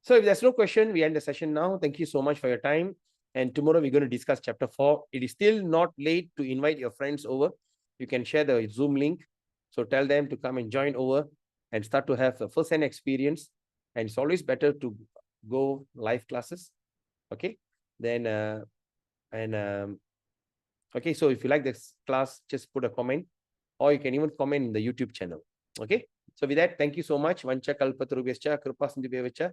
So if there's no question, we end the session now. Thank you so much for your time. And tomorrow we're going to discuss chapter 4. It is still not late to invite your friends over. You can share the Zoom link. So tell them to come and join over and start to have a first-hand experience. And it's always better to go live classes. Okay. Then, okay. So if you like this class, just put a comment, or you can even comment in the YouTube channel. Okay. So with that, thank you so much. Vancha kalpatarubhyascha kripa sindhubhyacha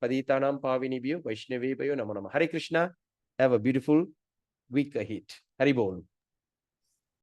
Paditanam Pavinibhyo Vaishnavebhayo Namo Namah. Hare Krishna. Have a beautiful week ahead. Hari Bol.